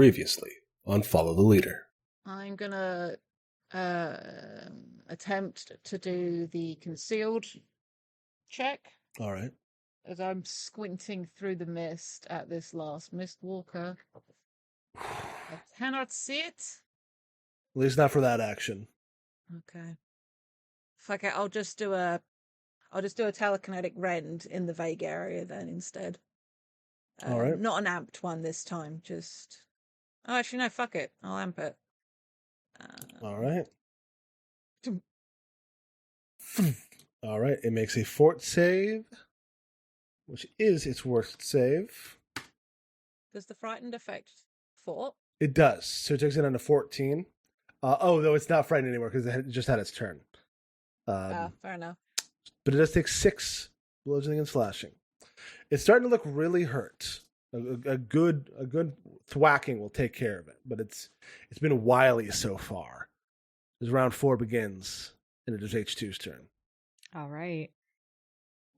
Previously on Follow the Leader. I'm gonna attempt to do the concealed check All right. as I'm squinting through the mist at this last mist walker. I cannot see it. At least not for that action. Okay. Fuck it. I'll just do a telekinetic rend in the vague area then instead. All right. Not an amped one this time. Just. Oh, actually, no. Fuck it. I'll amp it. All right. All right. It makes a fort save, which is its worst save. Does the frightened affect fort? It does. So it takes it on a 14. Though it's not frightened anymore because it just had its turn. Fair enough. But it does take 6 bludgeoning and slashing. It's starting to look really hurt. A good thwacking will take care of it, but it's been wily so far. As round 4 begins, and it is H2's turn. All right.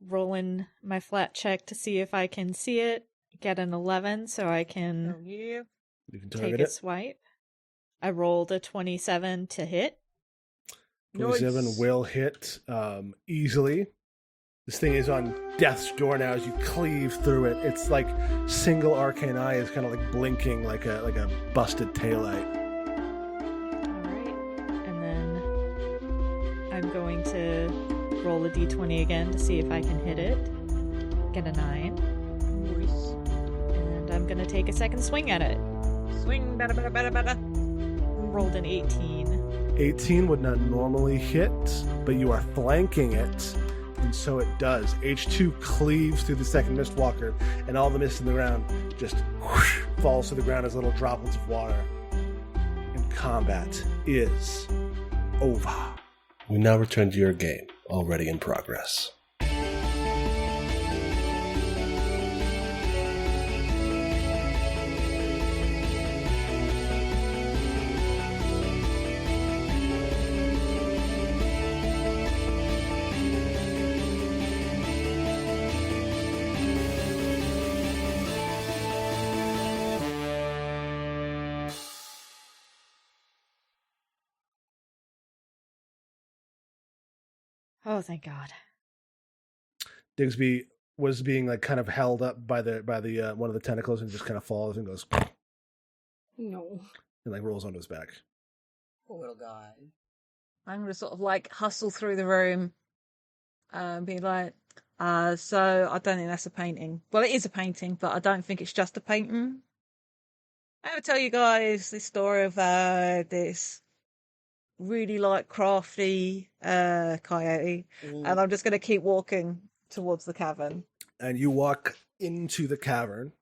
Rolling my flat check to see if I can see it. Get an 11 so I can You can take target a it. swipe. I rolled a 27 to hit. 27 Nice. will hit easily. This thing is on death's door now as you cleave through it. It's like single arcane eye is kind of like blinking like a busted taillight. All right. And then I'm going to roll a d20 again to see if I can hit it. Get a 9. Nice. And I'm going to take a second swing at it. Swing, better. Rolled an 18. 18 would not normally hit, but you are flanking it, and so it does. H2 cleaves through the second Mistwalker, and all the mist in the ground just whoosh, falls to the ground as little droplets of water. And combat is over. We now return to your game, already in progress. Oh, thank God. Digsby was being like kind of held up by the one of the tentacles and just kind of falls and goes No. and like rolls onto his back. Poor little guy. I'm gonna sort of like hustle through the room and be like, so I don't think that's a painting. Well, it is a painting, but I don't think it's just a painting. I ever tell you guys this story of this really like crafty coyote, and I'm just gonna keep walking towards the cavern. And you walk into the cavern,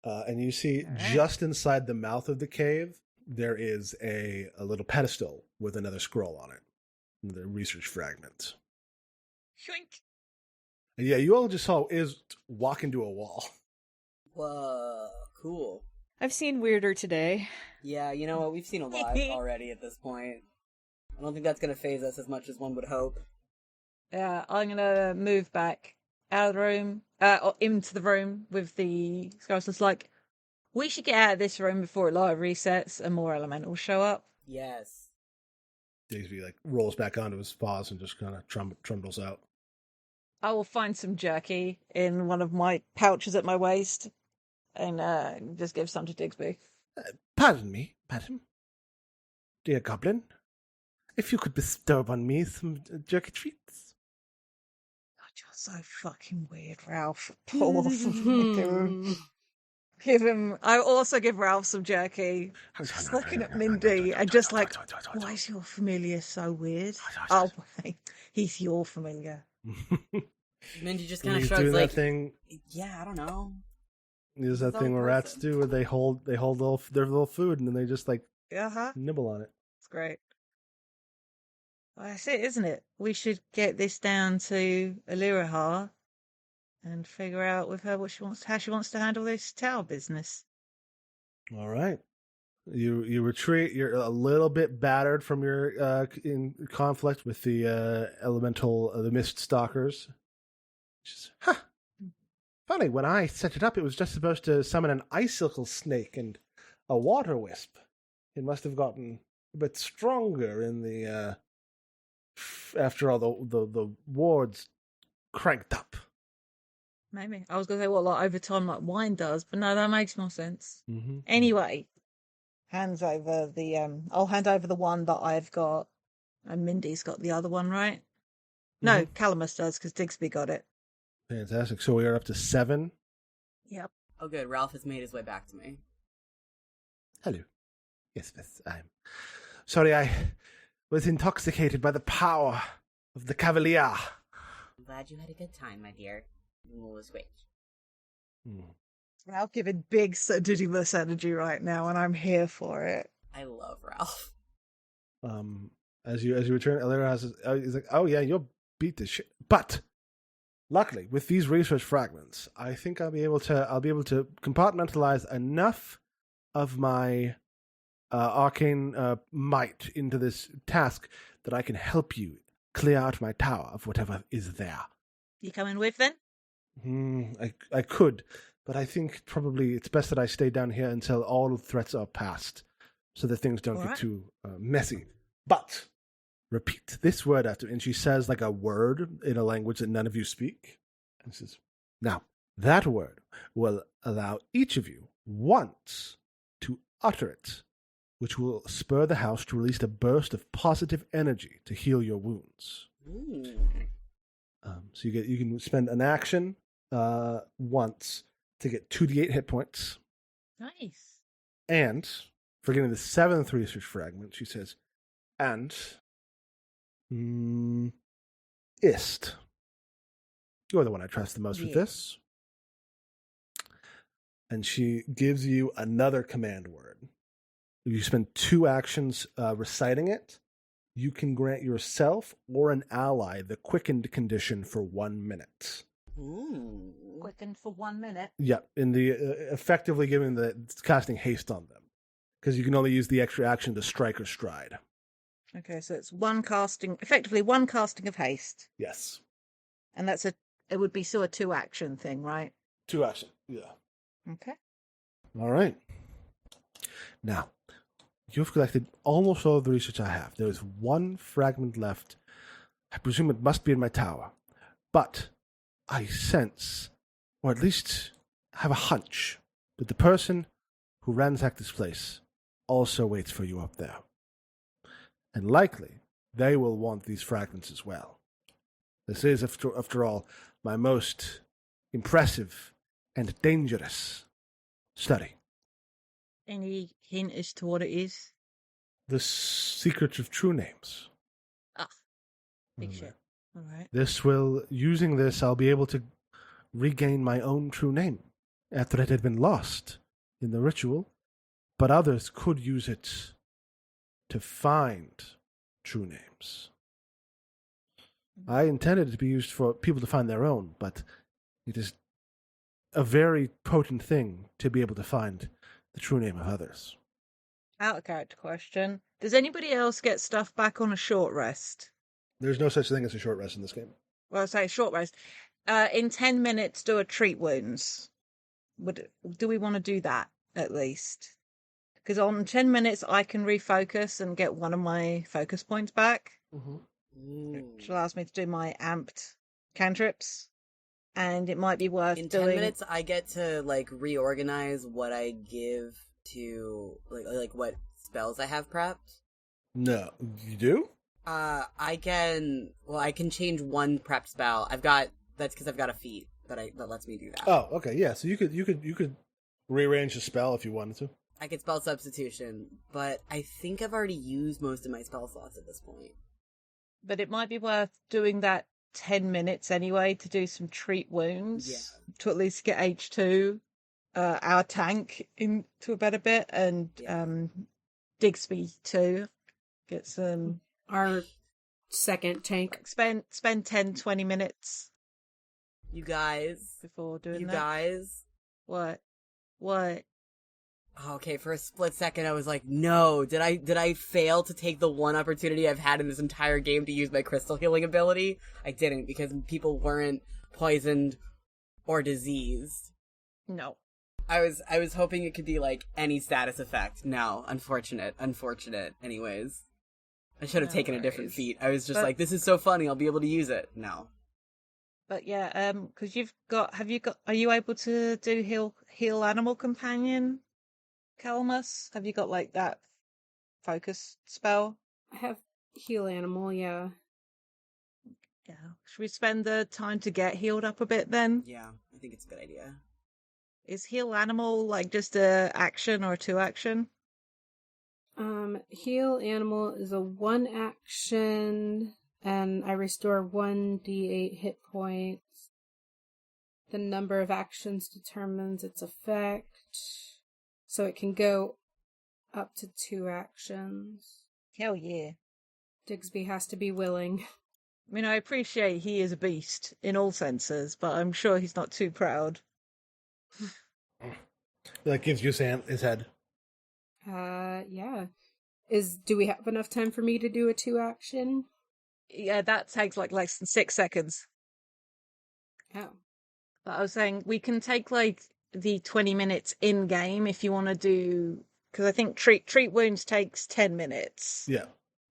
and you see just inside the mouth of the cave, there is a little pedestal with another scroll on it. The research fragment. Yoink. And yeah, you all just saw is walk into a wall. Whoa, cool. I've seen weirder today. Yeah, you know what? We've seen a lot already at this point. I don't think that's going to phase us as much as one would hope. Yeah, I'm gonna move back out of the room, or into the room with the scrolls. It's like, we should get out of this room before it light resets and more elementals show up. Yes. Digsby like rolls back onto his paws and just kind of trundles out. I will find some jerky in one of my pouches at my waist and just give some to Digsby. Pardon me, madam. Dear goblin, if you could bestow upon me some jerky treats. God, you're so fucking weird, Ralph. Poor fucking give him. I also give Ralph some jerky. Just looking at Mindy and just like, why is your familiar so weird? Oh, wait, he's your familiar. Mindy just kind of He's shrugs doing like, that thing. yeah, I don't know. Is that His thing own where rats person. do, where they hold their little food and then they just like Uh-huh. nibble on it. It's great. Well, that's it, isn't it? We should get this down to Alirahar and figure out with her how she wants to handle this tower business. All right. You retreat. You're a little bit battered from your in conflict with the elemental, the mist stalkers. Just, funny, when I set it up, it was just supposed to summon an icicle snake, and a water wisp. It must have gotten a bit stronger in the after all the wards cranked up. Maybe. I was going to say, what, like over time, like wine does, but no, that makes more sense. Mm-hmm. Anyway, hands over the, I'll hand over the one that I've got, and Mindy's got the other one, right? No, Calamus does, because Digsby got it. Fantastic. So we are up to 7. Yep. Oh, good. Ralph has made his way back to me. Hello. Yes, miss. I'm sorry, I was intoxicated by the power of the Cavalier. I'm glad you had a good time, my dear. We'll switch. Ralph giving big sedulous energy right now, and I'm here for it. I love Ralph. As you return, Elira he's like, "Oh yeah, you'll beat this shit." But luckily, with these research fragments, I think I'll be able to compartmentalize enough of my arcane might into this task that I can help you clear out my tower of whatever is there. You coming with then? I could, but I think probably it's best that I stay down here until all threats are past, so that things don't get too messy. But repeat this word after, and she says like a word in a language that none of you speak. And says, now that word will allow each of you once to utter it, which will spur the house to release a burst of positive energy to heal your wounds. So you can spend an action once to get 2d8 hit points. Nice. And for getting the 7th research fragment, she says, and Ist. You're the one I trust the most with this. And she gives you another command word. If you spend 2 actions reciting it, you can grant yourself or an ally the quickened condition for 1 minute. Quickened for 1 minute? Yeah, in the effectively giving the casting haste on them. Because you can only use the extra action to strike or stride. Okay, so it's effectively one casting of haste. Yes. And it would be still a 2 action thing, right? 2 action, yeah. Okay. All right. Now, you've collected almost all of the research I have. There is 1 fragment left. I presume it must be in my tower. But I sense, or at least have a hunch, that the person who ransacked this place also waits for you up there. And likely, they will want these fragments as well. This is, after all, my most impressive and dangerous study. Any hint as to what it is? The secret of true names. Big shit. All right. Using this, I'll be able to regain my own true name after it had been lost in the ritual. But others could use it to find true names. I intended it to be used for people to find their own, but it is a very potent thing to be able to find the true name of others. Out of character question. Does anybody else get stuff back on a short rest? There's no such thing as a short rest in this game. Well, I say short rest. In 10 minutes, do a treat wounds. Do we want to do that, at least? Because on 10 minutes, I can refocus and get one of my focus points back. Which allows me to do my amped cantrips. And it might be worth in doing... 10 minutes, I get to, reorganize what I give to, what spells I have prepped. No. You do? I can change 1 prepped spell. That's because I've got a feat that lets me do that. Oh, okay, yeah. So you could rearrange the spell if you wanted to. I could spell substitution, but I think I've already used most of my spell slots at this point. But it might be worth doing that 10 minutes anyway to do some treat wounds to at least get H2, our tank, into a better bit, and Digsby too. Get some... Our second tank. Spend 10-20 minutes. You guys. Before doing you that. You guys. What? Okay, for a split second I was like, no, did I fail to take the one opportunity I've had in this entire game to use my crystal healing ability? I didn't, because people weren't poisoned or diseased. No. I was hoping it could be like any status effect. No, unfortunate. Anyways, I should have No taken a different worries. feat. I was just But- like, this is so funny. I'll be able to use it. No. But yeah, because are you able to do heal animal companion, Calamus? Have you got like that focus spell? I have heal animal, yeah. Yeah. Should we spend the time to get healed up a bit then? Yeah, I think it's a good idea. Is heal animal like just a action or a 2 action? Heal animal is a 1 action, and I restore 1d8 hit points. The number of actions determines its effect, so it can go up to 2 actions. Hell yeah. Digsby has to be willing. I mean, I appreciate he is a beast in all senses, but I'm sure he's not too proud. That gives you his head. Yeah. Do we have enough time for me to do a 2 action? Yeah, that takes like less than 6 seconds. Oh. But I was saying we can take like the 20 minutes in game if you want to do, because I think treat wounds takes 10 minutes. Yeah.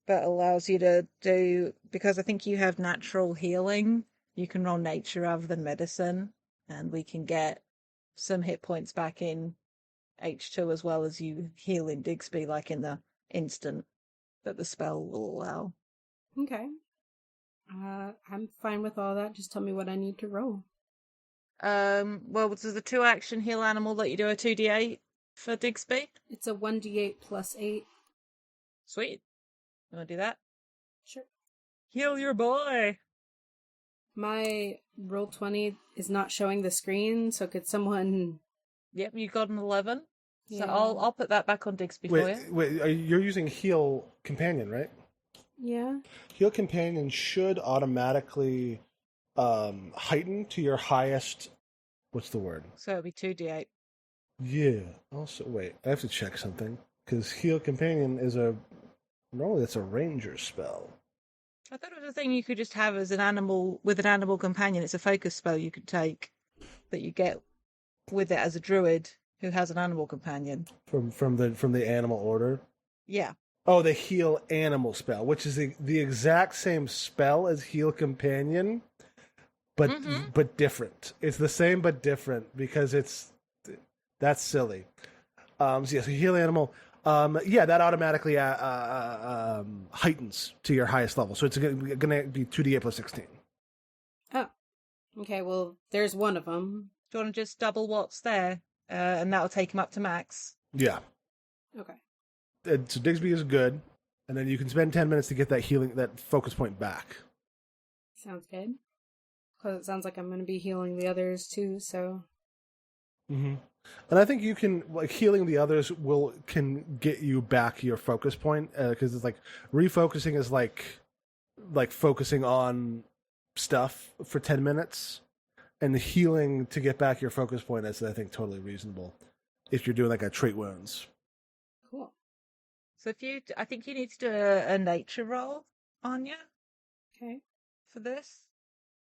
But allows you to do, because I think you have natural healing, you can roll nature rather than medicine, and we can get some hit points back in H2 as well as you heal in Digsby, like in the instant that the spell will allow. Okay. I'm fine with all that. Just tell me what I need to roll. Well, there's the 2 action heal animal that you do a 2d8 for Digsby. It's a 1d8 plus 8. Sweet. You want to do that? Sure. Heal your boy. My roll 20 is not showing the screen, so could someone... Yep, you got an 11. So Yeah. I'll put that back on Digsby for you. Wait, you're using heal companion, right? Yeah. Heal companion should automatically heighten to your highest. What's the word? So it'll be 2d8. Yeah. Also, wait, I have to check something because heal companion is normally it's a ranger spell. I thought it was a thing you could just have as an animal with an animal companion. It's a focus spell you could take that you get with it as a druid who has an animal companion. From the animal order. Yeah. Oh, the heal animal spell, which is the exact same spell as heal companion, but different. It's the same but different because that's silly. So heal animal. That automatically heightens to your highest level. So it's going to be 2d8 plus 16. Oh. Okay, well, there's one of them. Do you want to just double what's there? And that'll take him up to max. Yeah. Okay. So Digsby is good, and then you can spend 10 minutes to get that focus point back. Sounds good. Because it sounds like I'm going to be healing the others too, so... Mm-hmm. And I think you can, like, healing the others can get you back your focus point, because it's like refocusing is like focusing on stuff for 10 minutes, and the healing to get back your focus point is, I think, totally reasonable if you're doing like a treat wounds. Cool. So I think you need to do a nature roll, Anya, Okay. for this.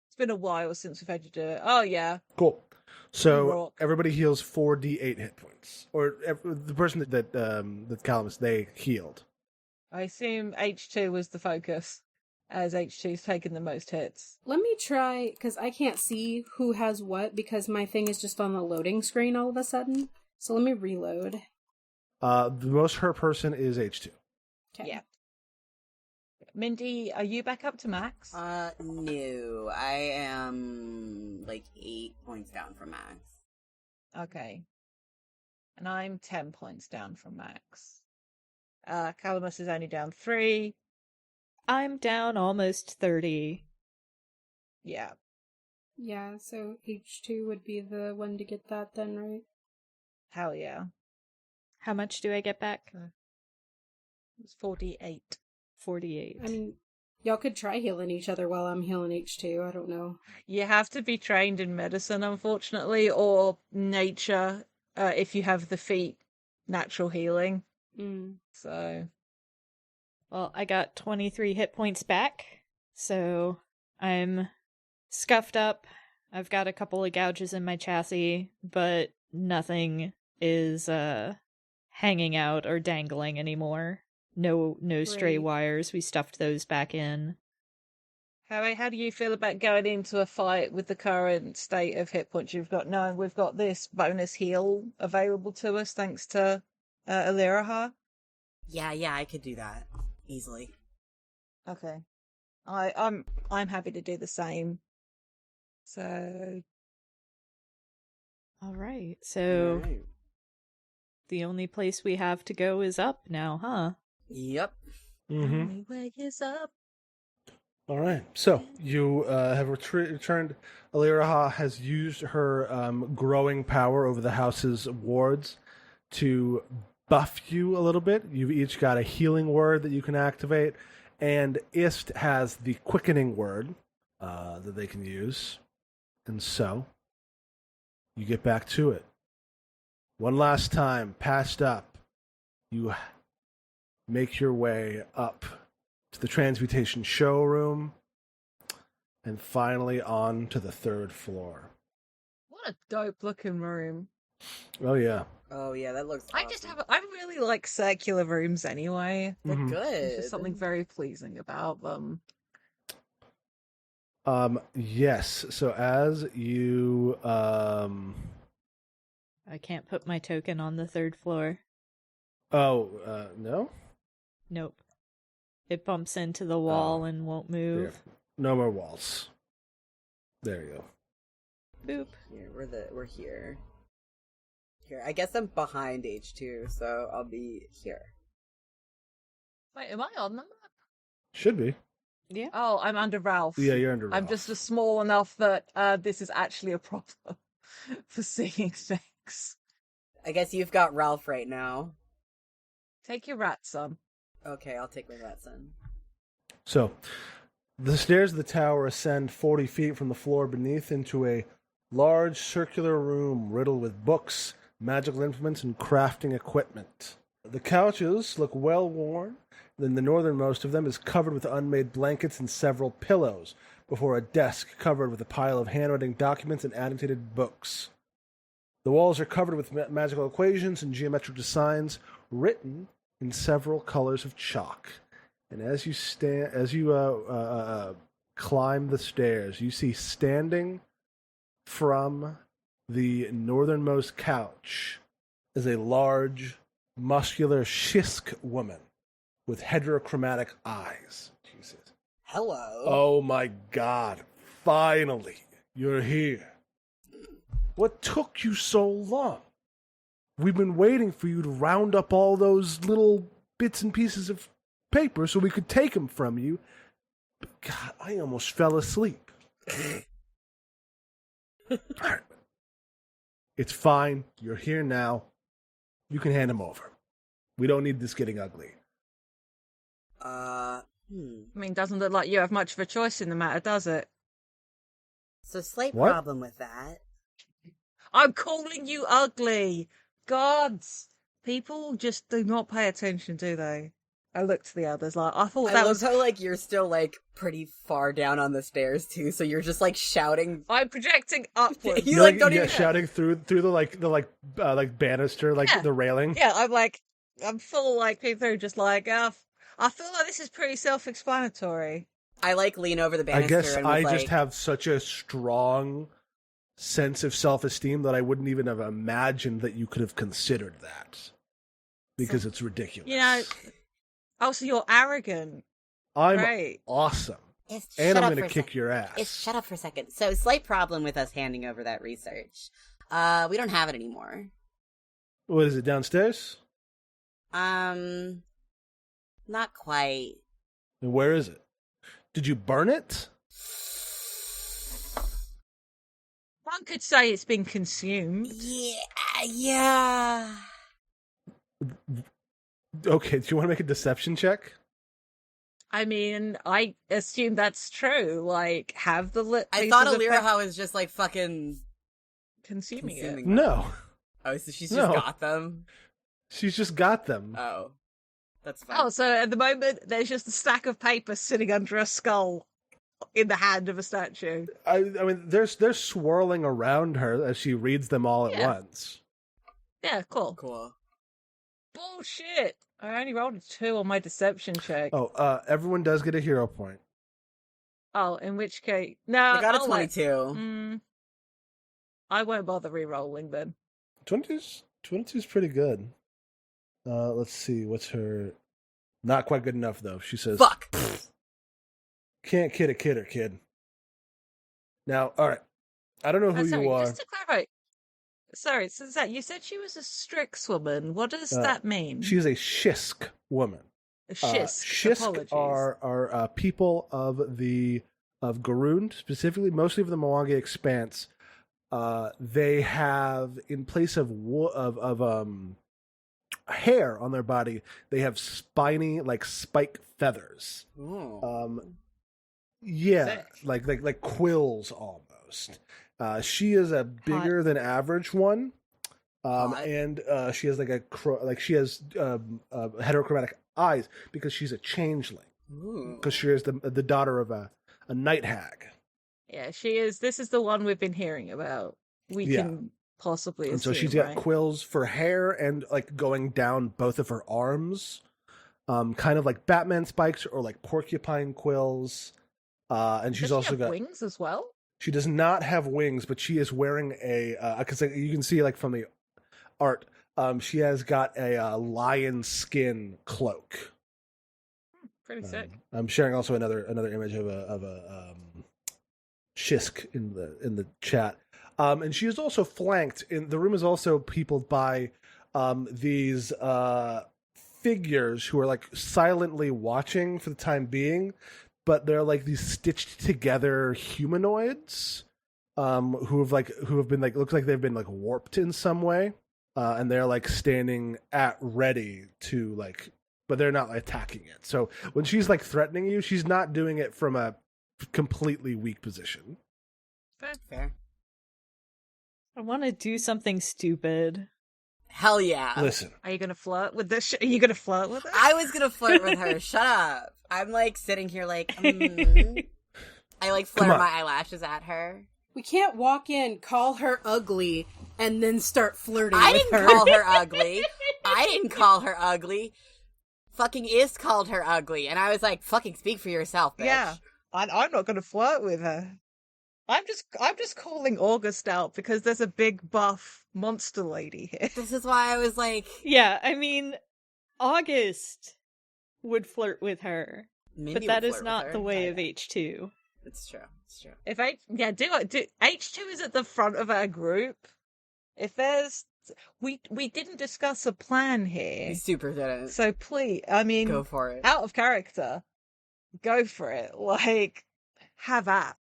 It's been a while since we've had you do it. Oh yeah. Cool. So Rock. everybody heals 4d8 hit points, or the person that Calamus, they healed. I assume H2 was the focus, as H2's taken the most hits. Let me try, because I can't see who has what, because my thing is just on the loading screen all of a sudden. So let me reload. The most hurt person is H2. Okay. Yeah. Mindy, are you back up to max? No. I am like 8 points down from max. Okay. And I'm 10 points down from max. Calamus is only down 3. I'm down almost 30. Yeah. Yeah, so H2 would be the one to get that then, right? Hell yeah. How much do I get back? It's 48. 48. I mean, y'all could try healing each other while I'm healing H2. I don't know. You have to be trained in medicine, unfortunately, or nature, if you have the feat natural healing. So, Well, I got 23 hit points back, so I'm scuffed up. I've got a couple of gouges in my chassis, but nothing is hanging out or dangling anymore. No stray Great. wires. We stuffed those back in. How do you feel about going into a fight with the current state of hit points you've got? Knowing we've got this bonus heal available to us thanks to Aliraha? Yeah, I could do that easily. Okay. I'm happy to do the same. So All right. So Alright. the only place we have to go is up now, huh? Yep. Mm-hmm. only way is up. All right. So you have returned. Aliraha has used her growing power over the house's wards to buff you a little bit. You've each got a healing word that you can activate, and Ist has the quickening word that they can use. And so you get back to it. One last time, passed up, you make your way up to the transmutation showroom, and finally on to the 3rd floor. What a dope looking room. Oh, yeah. Oh yeah, that looks. I really like circular rooms anyway. Mhm. good. There's just something very pleasing about them. Yes. So as you, I can't put my token on the 3rd floor. no? Nope. It bumps into the wall and won't move. There. No more walls. There you go. Boop. Here, we're here. Here, I guess I'm behind H2, so I'll be here. Wait, am I on them? Should be. Yeah. Oh, I'm under Ralph. Yeah, you're under I'm Ralph. just small enough that this is actually a problem for seeing things. I guess you've got Ralph right now. Take your rat, son. Okay, I'll take my rat son. So, the stairs of the tower ascend 40 feet from the floor beneath into a large circular room riddled with books, magical implements, and crafting equipment. The couches look well worn, then the northernmost of them is covered with unmade blankets and several pillows, before a desk covered with a pile of handwriting documents and annotated books. The walls are covered with magical equations and geometric designs written in several colors of chalk. And as you climb the stairs, you see standing from the northernmost couch is a large, muscular Shisk woman with heterochromatic eyes. Jesus. Hello. Oh my God. Finally, you're here. What took you so long? We've been waiting for you to round up all those little bits and pieces of paper so we could take them from you. But God, I almost fell asleep. All right. It's fine. You're here now. You can hand them over. We don't need this getting ugly. I mean, doesn't look like you have much of a choice in the matter, does it? So slight What? problem with that. I'm calling you ugly. Gods. People just do not pay attention, do they? I looked to the others like, I thought I that love was... how, like, you're still, like, pretty far down on the stairs, too, so you're just, like, shouting. I'm projecting upwards. You, You're like, don't even- shouting through the banister, like Yeah. the railing. Yeah, I'm full like people who are just like, I feel like this is pretty self-explanatory. I, like, lean over the I banister guess and I was just like, have such a strong sense of self-esteem that I wouldn't even have imagined that you could have considered that. Because it's ridiculous. You know, also you're arrogant. I'm Right. awesome. Shut And I'm up going for to a kick sec. your ass. Shut up for a second. So, slight problem with us handing over that research. We don't have it anymore. What is it, downstairs? Not quite. And where is it? Did you burn it? One could say it's been consumed. Yeah. Okay, do you want to make a deception check? I mean, I assume that's true. Like, have the I thought Aliraha was just, like, fucking consuming it. consuming them. No. Oh, so she's No. just got them? She's just got them. Oh. That's fine. Oh, so at the moment there's just a stack of paper sitting under a skull in the hand of a statue. I mean, they're swirling around her as she reads them all at once. Yeah, cool. Cool. Bullshit. I only rolled a 2 on my deception check. Oh, everyone does get a hero point. Oh, in which case... No, I got a I'll 22. I won't bother re-rolling then. 22's pretty good. Let's see, what's her... Not quite good enough, though. She says... Fuck! Can't kid a kidder, kid. Now, alright. I don't know who sorry, you are. just to clarify... Sorry, so Zach, you said she was a Strixwoman. What does that mean? She's a Shisk woman. A Shisk. Shisk Apologies. are people of Garoon, specifically, mostly of the Mwangi Expanse. They have, in place of hair on their body, they have spiny, like spike feathers. Ooh. Yeah, Sick. like quills almost. She is a bigger than average one, and she has she has heterochromatic eyes because she's a changeling. Because she is the daughter of a night hag. Yeah, she is. This is the one we've been hearing about. We can possibly assume, and so she's got right? quills for hair and like going down both of her arms, kind of like Batman spikes or like porcupine quills. And she's Does she also have got wings as well. She does not have wings, but she is wearing because you can see like from the art, she has got a lion skin cloak. Pretty sick. I'm sharing also another image of a Shisk in the chat. And she is also flanked. The room is also peopled by these figures who are like silently watching for the time being, but they're like these stitched together humanoids who have been like looks like they've been like warped in some way, and they're like standing at ready to like, but they're not like, attacking it. So when she's like threatening you, she's not doing it from a completely weak position. Fair. I want to do something stupid. Hell yeah. Listen, Are you gonna flirt with this? Are you gonna flirt with her? I was gonna flirt with her. Shut up. I'm like sitting here like, I like flutter my eyelashes at her. We can't walk in, call her ugly, and then start flirting I with didn't her. call her ugly. I didn't call her ugly. Fucking Is called her ugly. And I was like, fucking speak for yourself, bitch. Yeah, I'm not gonna flirt with her. I'm just calling August out because there's a big buff monster lady here. This is why I was like... Yeah, I mean, August would flirt with her, Mindy but would that flirt is with not her. the way of H2. It's true. It's true. If H2 is at the front of our group. If there's we didn't discuss a plan here, You super didn't. so please, I mean, Go for it. out of character, go for it. Like, have at.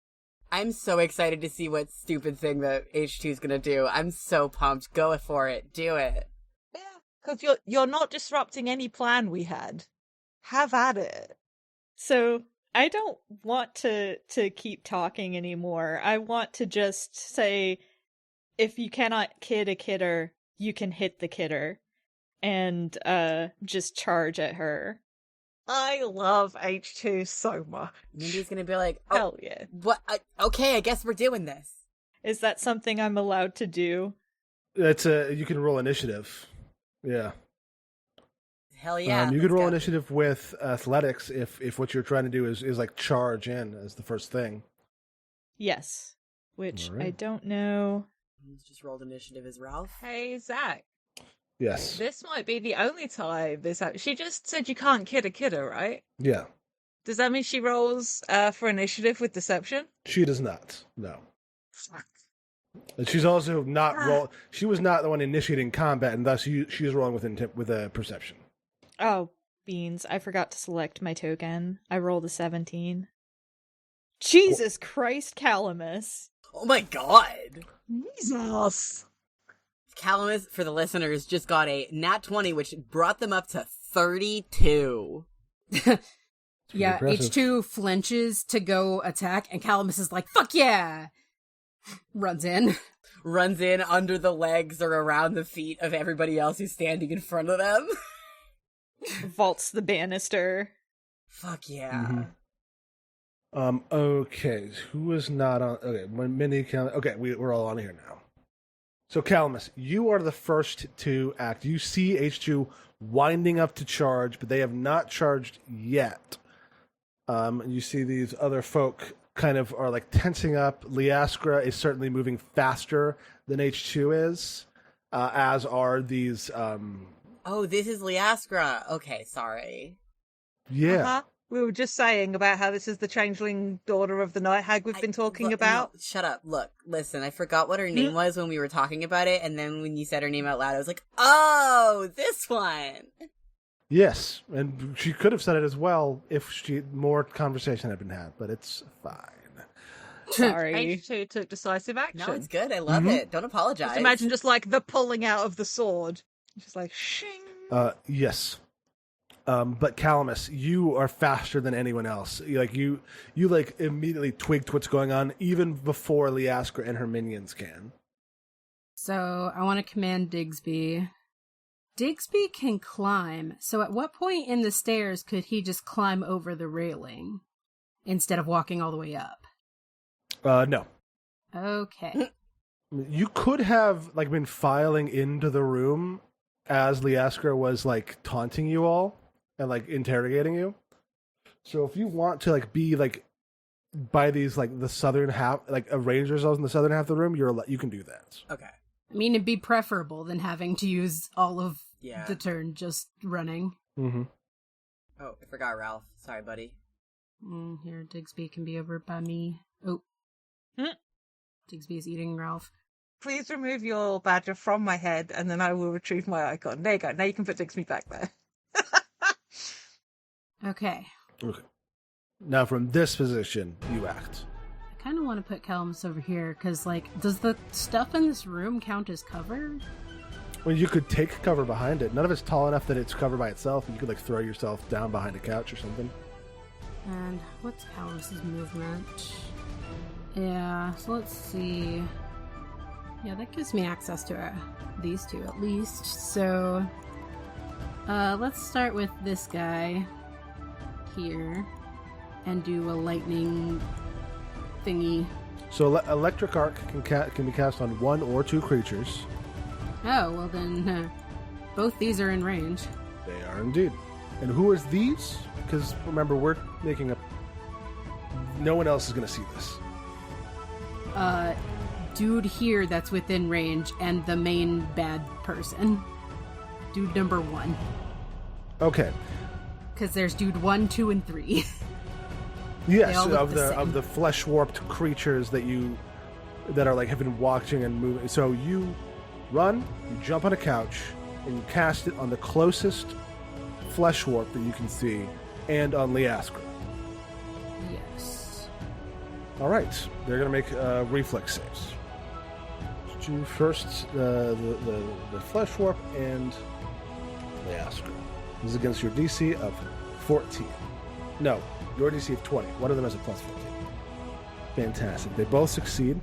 I'm so excited to see what stupid thing that H2 is gonna do. I'm so pumped. Go for it. Do it. Yeah, because you're not disrupting any plan we had. Have at it. So I don't want to keep talking anymore. I want to just say, if you cannot kid a kidder, you can hit the kidder, and just charge at her. I love H2 so much. Mindy's gonna be like, oh, Hell yeah. what? Okay, I guess we're doing this. Is that something I'm allowed to do? you can roll initiative. Yeah. Hell yeah. You could let's roll go. initiative with athletics if what you're trying to do is like charge in as the first thing. Yes. Which Alright. I don't know. He's just rolled initiative as Ralph. Hey, Zach. Yes. This might be the only time this happens. She just said you can't kid a kidder, right? Yeah. Does that mean she rolls for initiative with deception? She does not. No. Fuck. And she's also not roll. She was not the one initiating combat, and thus she's rolling with a perception. Oh, beans. I forgot to select my token. I rolled a 17. Jesus Christ, Calamus. Oh my god. Jesus. Calamus, for the listeners, just got a nat 20, which brought them up to 32. Yeah, impressive. H2 flinches to go attack, and Calamus is like, fuck yeah! Runs in. Runs in under the legs or around the feet of everybody else who's standing in front of them. Vaults the banister. Fuck yeah. Mm-hmm. Okay, who is not on? Okay, when Minnie. Okay, we're all on here now. So, Calamus, you are the first to act. You see H2 winding up to charge, but they have not charged yet. You see these other folk kind of are like tensing up. Liaskra is certainly moving faster than H2 is, as are these. Oh, this is Liaskra. Okay, sorry. Yeah. Uh-huh. We were just saying about how this is the changeling daughter of the night hag we've been talking about. No, shut up. Look, listen, I forgot what her name was when we were talking about it, and then when you said her name out loud, I was like, oh, this one. Yes, and she could have said it as well if more conversation had been had, but it's fine. Sorry. H2 took decisive action. No, it's good. I love it. Don't apologize. Just imagine just like the pulling out of the sword. Just like, shing. Yes. But Calamus, you are faster than anyone else. You immediately twigged what's going on even before Liaskra and her minions can. So I want to command Digsby. Digsby can climb, so at what point in the stairs could he just climb over the railing instead of walking all the way up? No. Okay. You could have been filing into the room as Liaskra was taunting you all and interrogating you. So if you want to be by these the southern half, arrange yourselves in the southern half of the room, you can do that. Okay. I mean, it'd be preferable than having to use all of the turn just running. Mm-hmm. Oh, I forgot Ralph. Sorry, buddy. Here, Digsby can be over by me. Oh. Digsby is eating Ralph. Please remove your badger from my head, and then I will retrieve my icon. There you go. Now you can put Digsby back there. Okay. Now from this position, you act. I kind of want to put Calamus over here, because, does the stuff in this room count as cover? Well, you could take cover behind it. None of it's tall enough that it's covered by itself. You could throw yourself down behind a couch or something. And what's Calamus's movement? Yeah, so let's see. Yeah, that gives me access to these two at least. So, let's start with this guy here and do a lightning thingy. So electric arc can be cast on one or two creatures. Oh, well then, both these are in range. They are indeed. And who is these? Because remember, we're making a... No one else is going to see this. Dude here that's within range and the main bad person. Dude number 1. Okay. Because there's dude 1, 2, and 3. Yes, of the flesh warped creatures that are have been watching and moving. So you run, you jump on a couch, and you cast it on the closest flesh warp that you can see, and on Liaskra. Yes. All right, they're gonna make reflex saves. Do first the flesh warp and Liaskra. This is against your DC of 14. No, your DC of 20. One of them has a plus 14. Fantastic. They both succeed.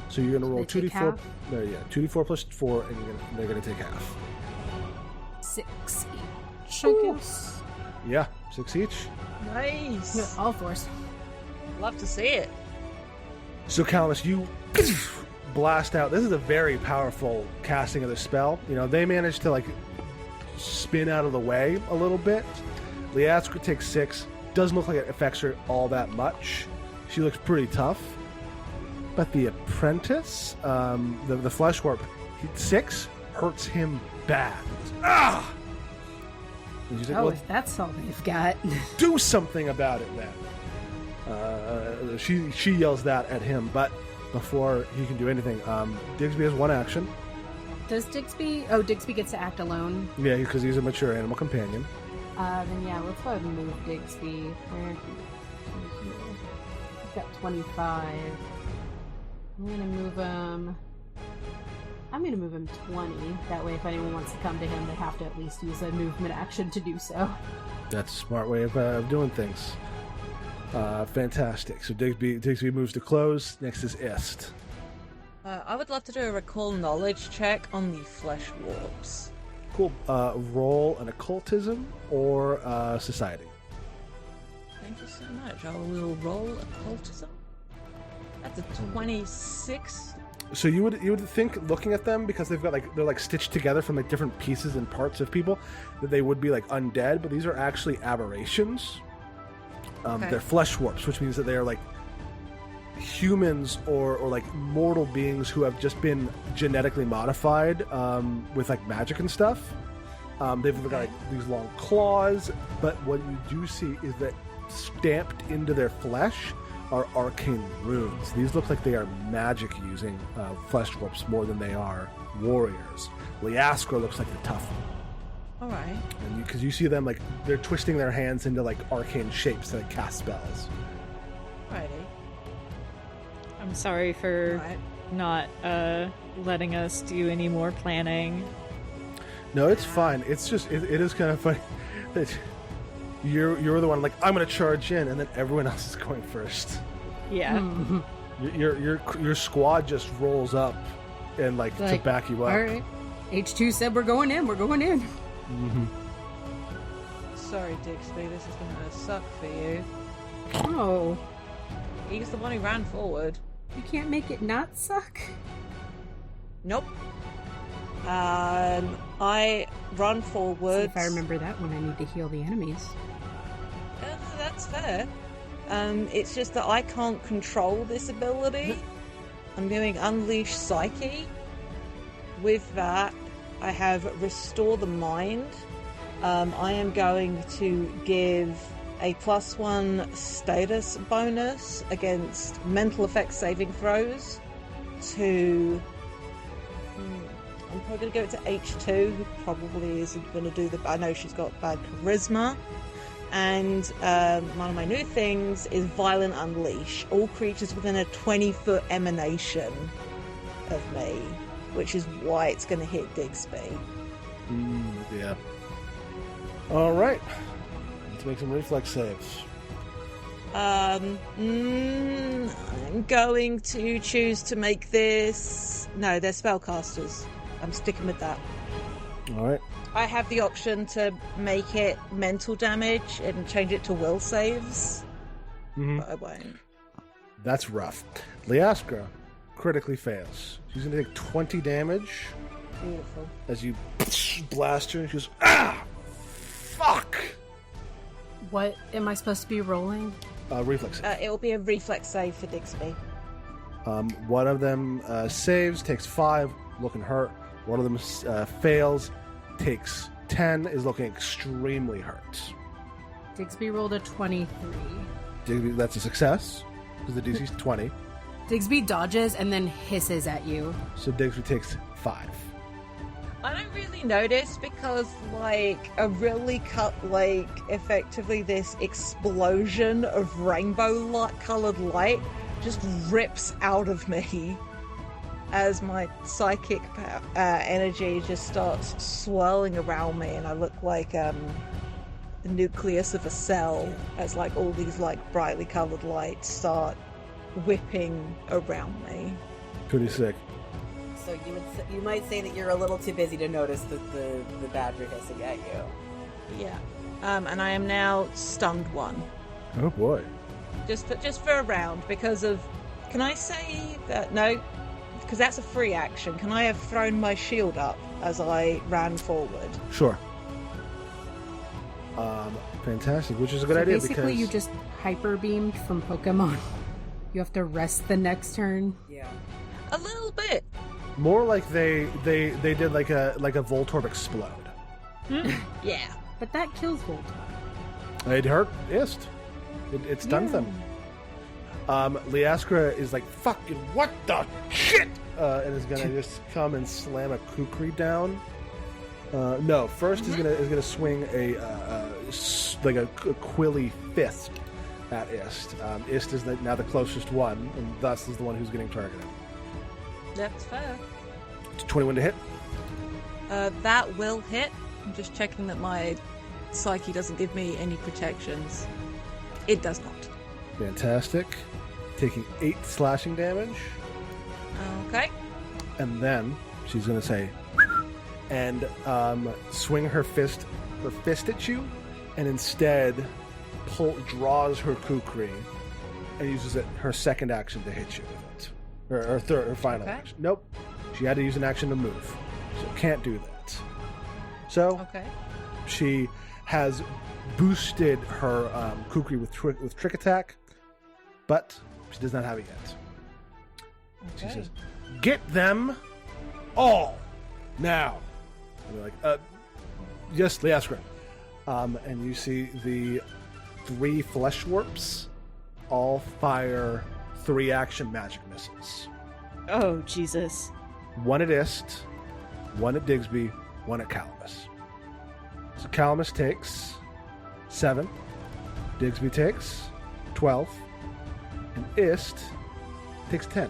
So you're gonna roll 2d4. No, yeah, 2d4 plus 4, and they're gonna take half. 6 each, I guess. Yeah, 6 each. Nice. No, all 4s. Love to see it. So Calamus, you blast out. This is a very powerful casting of the spell. They managed to spin out of the way a little bit. Liaskra takes 6. Doesn't look like it affects her all that much. She looks pretty tough. But the apprentice, the flesh warp, 6 hurts him bad. Ah! And she's like, If that's all they've got. Do something about it then. She yells that at him, but before he can do anything, Digsby has one action. Does Digsby... Oh, Digsby gets to act alone. Yeah, because he's a mature animal companion. Then yeah, let's go ahead and move Digsby. Where? He's got 25. I'm gonna move him 20. That way, if anyone wants to come to him, they have to at least use a movement action to do so. That's a smart way of doing things. Fantastic. So Digsby moves to close. Next is Ist. I would love to do a recall knowledge check on the flesh warps. Cool. Roll an occultism or society. Thank you so much. I will roll occultism. That's a 26. So you would think, looking at them, because they're like stitched together from like different pieces and parts of people, that they would be like undead, but these are actually aberrations. Okay. They're flesh warps, which means that they are like humans or like mortal beings who have just been genetically modified with like magic and stuff. They've got like these long claws, but what you do see is that stamped into their flesh are arcane runes. These look like they are magic using flesh warps more than they are warriors. Liaskra looks like the tough one. All right. And because you see them like they're twisting their hands into like arcane shapes to like cast spells. Righty. I'm sorry for Right. not letting us do any more planning. No, it's fine. It's just it is kind of funny that you're the one like I'm gonna charge in, and then everyone else is going first. Yeah. Your squad just rolls up and like to back you up. All right. H2 said we're going in. We're going in. Mm-hmm. Sorry, Dixby, this is going to suck for you. Oh, He's the one who ran forward. you can't make it not suck. Nope. I run So forward. if I remember that one, I need to heal the enemies. That's fair. It's just that I can't control this ability. I'm doing Unleash Psyche. With that, I have Restore the Mind. I am going to give a +1 status bonus against mental effects saving throws to... I'm probably going to go to H2, who probably isn't going to do the... I know she's got bad charisma. And one of my new things is Violent Unleash. All creatures within a 20-foot emanation of me, which is why it's going to hit Digsby. Yeah. All right. Let's make some reflex saves. I'm going to choose to make this... No, they're spellcasters. I'm sticking with that. All right. I have the option to make it mental damage and change it to will saves, but I won't. That's rough. Liaskra critically fails. She's going to take 20 damage Beautiful. as you blast her, and she goes, "Ah! Fuck!" What am I supposed to be rolling? Reflex save. It will be a reflex save for Dixby. One of them saves, takes 5, looking hurt. One of them fails, takes 10, is looking extremely hurt. Digsby rolled a 23. Digby, that's a success, because the DC's 20. Digsby dodges and then hisses at you. So Digby takes 5. I don't really notice because, like, a really cut, like, effectively this explosion of rainbow-colored light just rips out of me as my psychic energy just starts swirling around me, and I look like the nucleus of a cell as, like, all these, like, brightly colored lights start whipping around me. Pretty sick. So you might say that you're a little too busy to notice the badger hissing at you. Yeah. And I am now stunned 1. Oh boy. Just for a round, because of... Can I say that... No, because that's a free action. Can I have thrown my shield up as I ran forward? Sure. Fantastic, which is a good So idea basically, because you just hyper beamed from Pokemon. You have to rest the next turn. Yeah. A little bit. more like they did like a Voltorb explode. Yeah. But that kills Voltorb. It hurt Ist. It stunned them. Liaskra is like, fucking what the shit, and is gonna just come and slam a Kukri down. No, first is gonna swing a quilly fist at Ist. Ist is now the closest one, and thus is the one who's getting targeted. That's fair. 21 to hit. That will hit. I'm just checking that my psyche doesn't give me any protections. It does not. Fantastic. Taking 8 slashing damage. Okay. And then she's gonna say, and swing her fist at you, and instead draws her Kukri and uses her second action to hit you with it. Her final action. Nope. She had to use an action to move. So can't do that. So Okay. she has boosted her Kukri with trick attack, but she does not have it yet. She says, "Get them all now." And they're like, yes, Liaskra. And you see the 3 flesh warps all fire 3 action magic missiles. Oh, Jesus. 1 at Ist, 1 at Digsby, 1 at Calamus. So Calamus takes 7, Digsby takes 12, and Ist takes 10.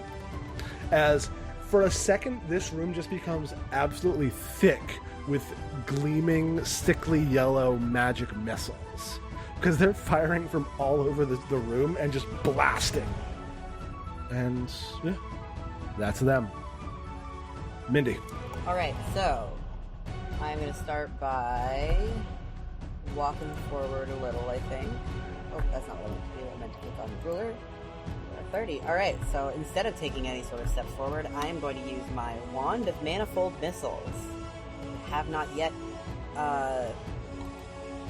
As for a second, this room just becomes absolutely thick with gleaming, sickly yellow magic missiles. Because they're firing from all over the room and just blasting. And, yeah, that's them. Mindy. Alright, so I'm going to start by walking forward a little, I think. Oh, that's not what I meant to do. I meant to click on the ruler. 30. Alright, so instead of taking any sort of steps forward, I am going to use my Wand of Manifold Missiles. I have not yet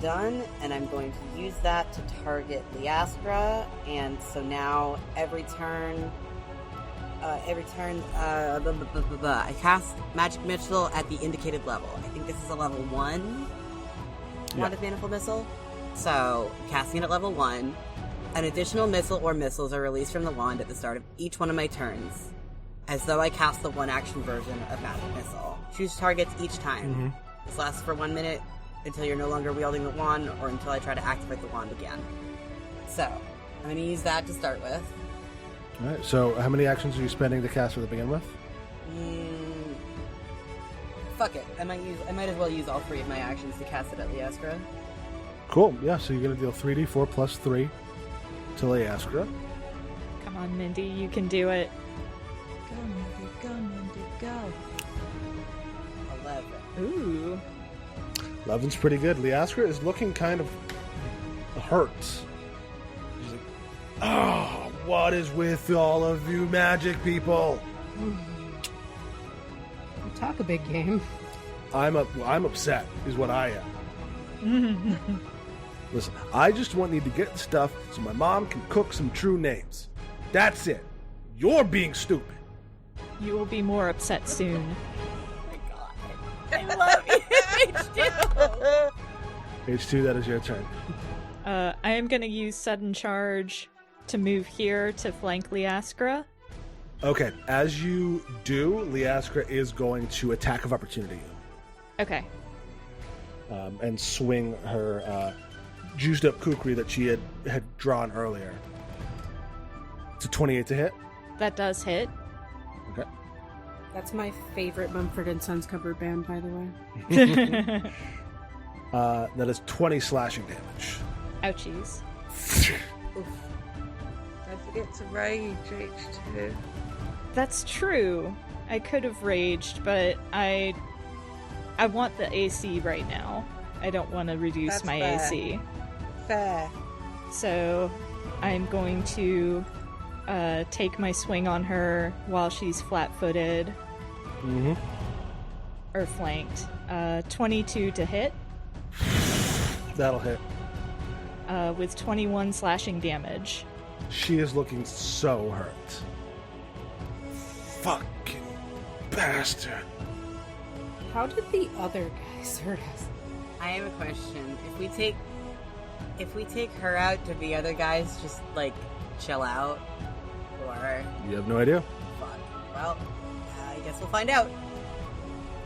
done, and I'm going to use that to target Liaskra, and so now every turn, I cast Magic Missile at the indicated level. I think this is a level 1 Wand of Manifold Missile. So, casting it at level 1, an additional missile or missiles are released from the wand at the start of each one of my turns, as though I cast the 1-action version of Magic Missile. Choose targets each time. Mm-hmm. This lasts for 1 minute until you're no longer wielding the wand, or until I try to activate the wand again. So, I'm going to use that to start with. Alright, so how many actions are you spending to cast it to begin with? Fuck it. I might as well use all 3 of my actions to cast it at Liaskra. Cool, yeah, so you're going to deal 3d4 plus 3 to Liaskra. Come on, Mindy, you can do it. Go, Mindy, go, Mindy, go. 11. Ooh. 11's pretty good. Liaskra is looking kind of hurt. She's like, "Oh, what is with all of you magic people? You talk a big game. I'm upset, is what I am. Listen, I just need to get stuff so my mom can cook some true names. That's it. You're being stupid." You will be more upset soon. I love you, H2! H2, that is your turn. I am going to use Sudden Charge to move here to flank Liaskra. Okay, as you do, Liaskra is going to attack of opportunity Okay. and swing her juiced up Kukri that she had drawn earlier. It's a 28 to hit. That does hit. Okay. That's my favorite Mumford & Sons cover band, by the way. That is 20 slashing damage. Ouchies. Don't forget to rage, H2. That's true. I could have raged, but I want the AC right now. I don't want to reduce That's my fair. AC. Fair. So I'm going to take my swing on her while she's flat-footed Mm-hmm. or flanked. 22 to hit That'll hit. with 21 slashing damage. She is looking so hurt. Fucking bastard. How did the other guys hurt us? I have a question. If we take her out, do the other guys just, like, chill out? Or... You have no idea. Fuck. Well, I guess we'll find out.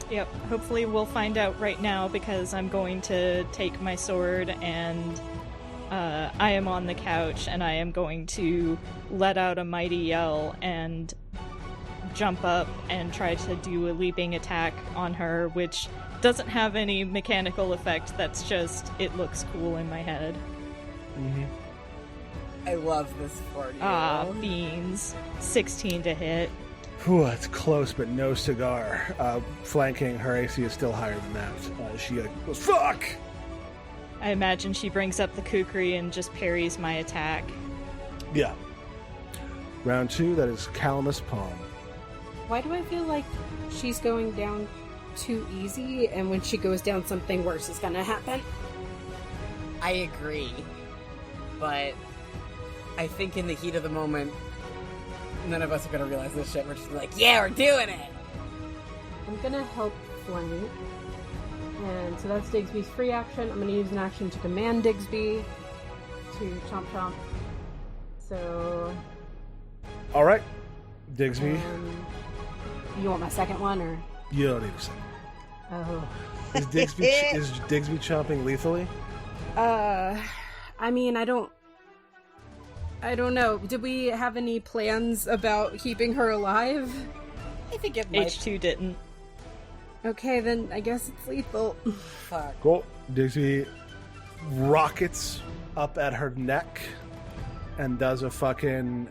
Yep, hopefully we'll find out right now because I'm going to take my sword and I am on the couch and I am going to let out a mighty yell and jump up and try to do a leaping attack on her, which doesn't have any mechanical effect, that's just, it looks cool in my head. Mm-hmm. I love this for you. Ah, beans. 16 to hit. Whew, it's close, but no cigar. Flanking, her AC is still higher than that. She goes, "Fuck!" I imagine she brings up the Kukri and just parries my attack. Yeah. Round 2, that is Calamus Palm. Why do I feel like she's going down too easy, and when she goes down, something worse is gonna happen? I agree. But I think in the heat of the moment, none of us are gonna realize this shit. We're just like, yeah, we're doing it! I'm gonna help flank. And so that's Digby's free action. I'm gonna use an action to command Digby to chomp chomp. So... Alright. Digsby. You want my second one, or...? You don't need a second. Oh. Is Digsby chomping lethally? I mean, I don't know. Did we have any plans about keeping her alive? I think it might. H2 didn't. Okay, then I guess it's lethal. Fuck. Cool. Digsby rockets up at her neck and does a fucking,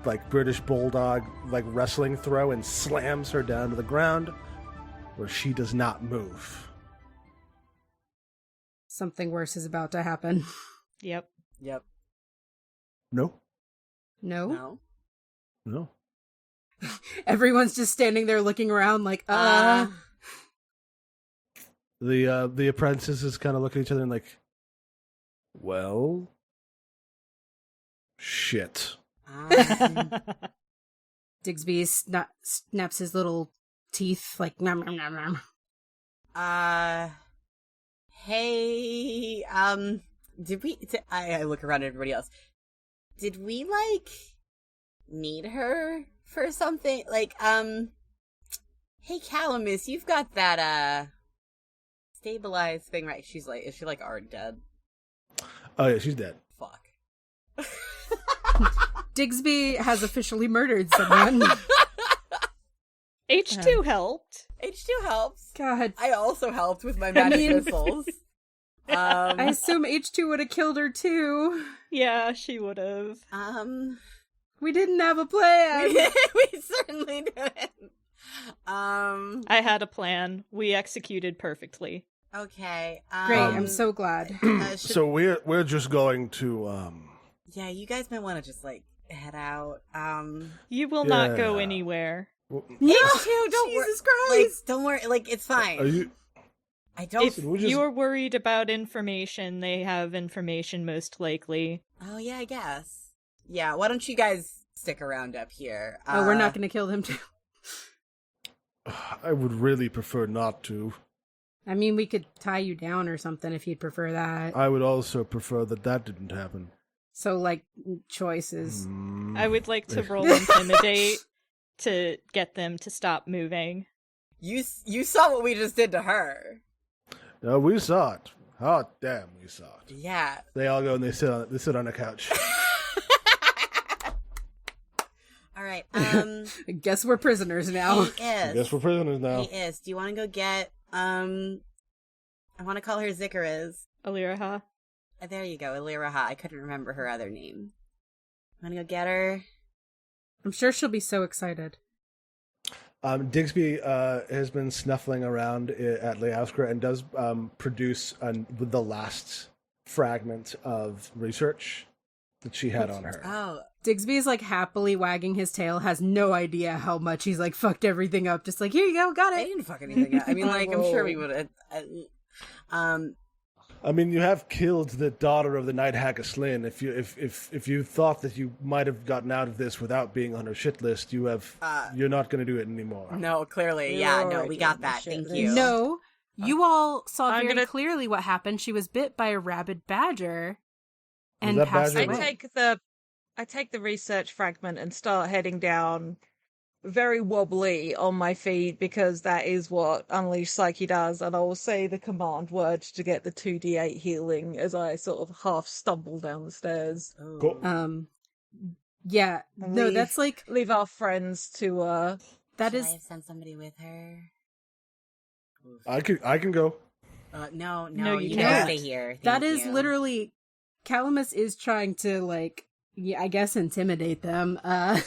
like, British Bulldog, like, wrestling throw and slams her down to the ground where she does not move. Something worse is about to happen. Yep. No? No? No. Everyone's just standing there looking around like, The apprentices kind of look at each other and like, well, shit. Digsby snaps his little teeth like, nom nom nom nom. Hey, did we, I look around at everybody else. Did we, like, need her for something? Like, hey, Calamus, you've got that, stabilized thing, right? She's like, is she, like, already dead? Oh, yeah, she's dead. Fuck. Digsby has officially murdered someone. H2 helped. H2 helps. God. I also helped with my magic missiles. I assume H2 would have killed her too. Yeah, she would have. We didn't have a plan. We certainly didn't. I had a plan. We executed perfectly. Okay. Great, I'm so glad. So we're just going to Yeah, you guys might want to just like head out. You will not go anywhere. well, No, H2, don't Jesus Like, Christ. don't worry. Like, it's fine. are you? I don't. If you're worried about information, they have information most likely. Oh yeah, I guess. Yeah. Why don't you guys stick around up here? Oh, we're not going to kill them too. I would really prefer not to. I mean, we could tie you down or something if you'd prefer that. I would also prefer that didn't happen. So, like, choices. I would like to roll intimidate to get them to stop moving. You saw what we just did to her. No, we saw it. Oh, damn, we saw it. Yeah. They all go and they sit on a couch. All right. I guess we're prisoners now. He is. I guess we're prisoners now. He is. Do you want to go get? I want to call her Zikariz. Aliraha. There you go, Aliraha. I couldn't remember her other name. Want to go get her? I'm sure she'll be so excited. Digsby has been snuffling around at Leauskra and does produce the last fragment of research that she had on her. Oh. Digsby is like happily wagging his tail, has no idea how much he's like fucked everything up. Just like, here you go, got I it. didn't fuck anything up. I mean, like, I'm sure we would have. I mean, you have killed the daughter of the Night Hag Slyn. If you thought that you might have gotten out of this without being on her shit list, you're not going to do it anymore. No, clearly, yeah, no, we got that. Thank you. No, you all saw I'm very gonna- clearly what happened. She was bit by a rabid badger and that passed badger away. I take the research fragment and start heading down very wobbly on my feet because that is what Unleashed Psyche does, and I will say the command word to get the 2d8 healing as I sort of half stumble down the stairs. Cool. Yeah, no, Leave- that's like, Leave our friends to that Should is, I have sent somebody with her? Oof. I can go. No, No, you you can't. stay here. that Thank is you. literally, Calamus is trying to like, yeah, I guess intimidate them. That's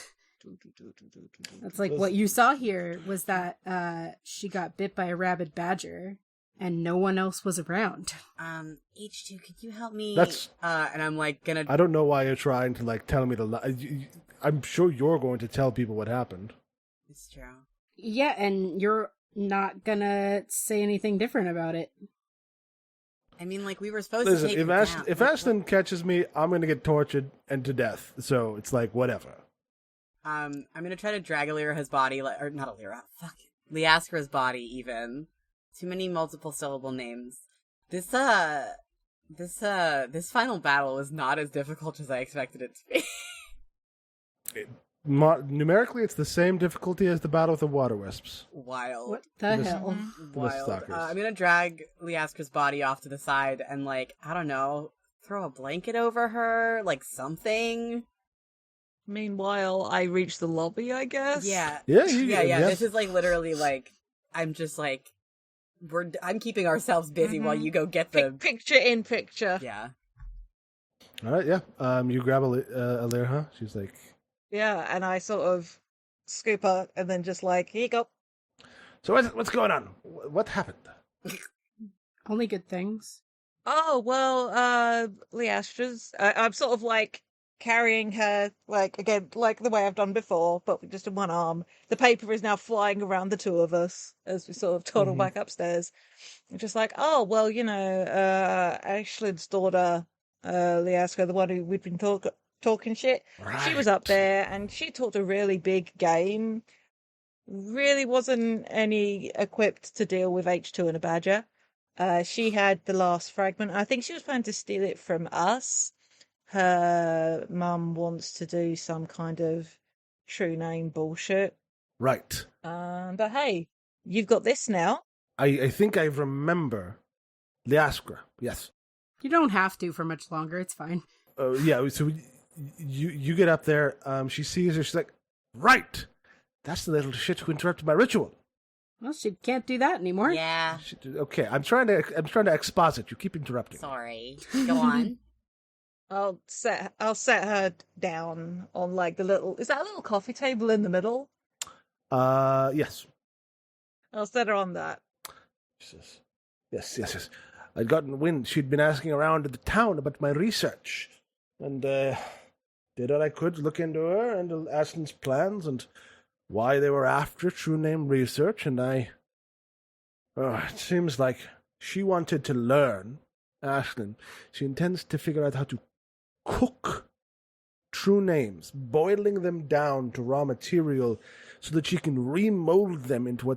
like what you saw here was that she got bit by a rabid badger And no one else was around. H2, could you help me? That's- and I'm like gonna. I don't know why you're trying to like tell me to lie. I'm sure you're going to tell people what happened. It's true. Yeah, and you're not gonna say anything different about it. I mean, like, we were supposed Listen, to take if Ashlyn catches me, I'm going to get tortured and to death. So it's like whatever. I'm gonna try to drag Alira's body, or not Alira, fuck it. Liaskra's body, even. Too many multiple syllable names. This final battle was not as difficult as I expected it to be. Numerically, it's the same difficulty as the battle with the water wisps. Wild. What the This- hell? Wild. stalkers. I'm gonna drag Liaskra's body off to the side and, like, I don't know, throw a blanket over her, like something. Meanwhile, I reach the lobby, I guess. Yeah. Yeah, Yeah. yes. This is like literally like I'm just like I'm keeping ourselves busy while you go get the Picture in picture. yeah. All right, yeah. You grab Alira. She's like, Yeah, and I sort of scoop her and then just like, here you go. so what's going on? What happened? Only good things. Oh, well, Liastra's, I'm sort of like carrying her, like, again, like the way I've done before, but just in one arm. The paper is now flying around the two of us as we sort of toddle back upstairs. I'm just like, oh, well, Ashlyn's daughter, Liastra, the one who we'd been talking shit, she was up there and she talked a really big game. Really wasn't any equipped to deal with H2 and a badger. She had the last fragment. I think she was planning to steal it from us. Her mum wants to do some kind of true name bullshit. Right. But hey, you've got this now. I think I remember Liaskra. Yes. You don't have to for much longer. It's fine. Yeah. So you get up there. She sees her. She's like, right. That's the little shit who interrupted my ritual. Well, she can't do that anymore. Yeah. Okay, I'm trying to exposit. You keep interrupting. Sorry. Go on. I'll set her down on like the little. Is that a little coffee table in the middle? Yes. I'll set her on that. Yes. I'd gotten wind she'd been asking around the town about my research, and did what I could to look into her and Ashlyn's plans and why they were after true name research, and it seems like she wanted to learn. Ashlyn, she intends to figure out how to cook true names, boiling them down to raw material so that she can remold them into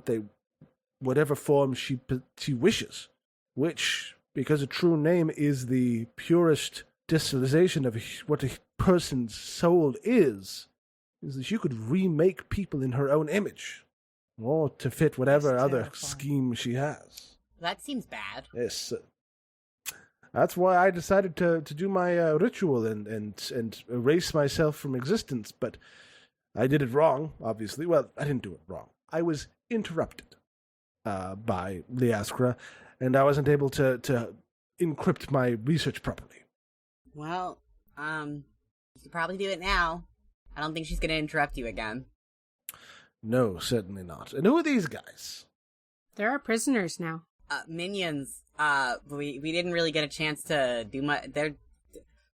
whatever form she wishes, which, because a true name is the purest distillation of what a person's soul is that you could remake people in her own image, or to fit whatever That's other terrifying. scheme she has. That seems bad. Yes. That's why I decided to do my ritual and erase myself from existence, but I did it wrong, obviously. Well, I didn't do it wrong. I was interrupted by Liaskra, and I wasn't able to encrypt my research properly. Well, you could probably do it now. I don't think she's gonna interrupt you again. No, certainly not. And who are these guys? There are prisoners now. Minions. We didn't really get a chance to do much.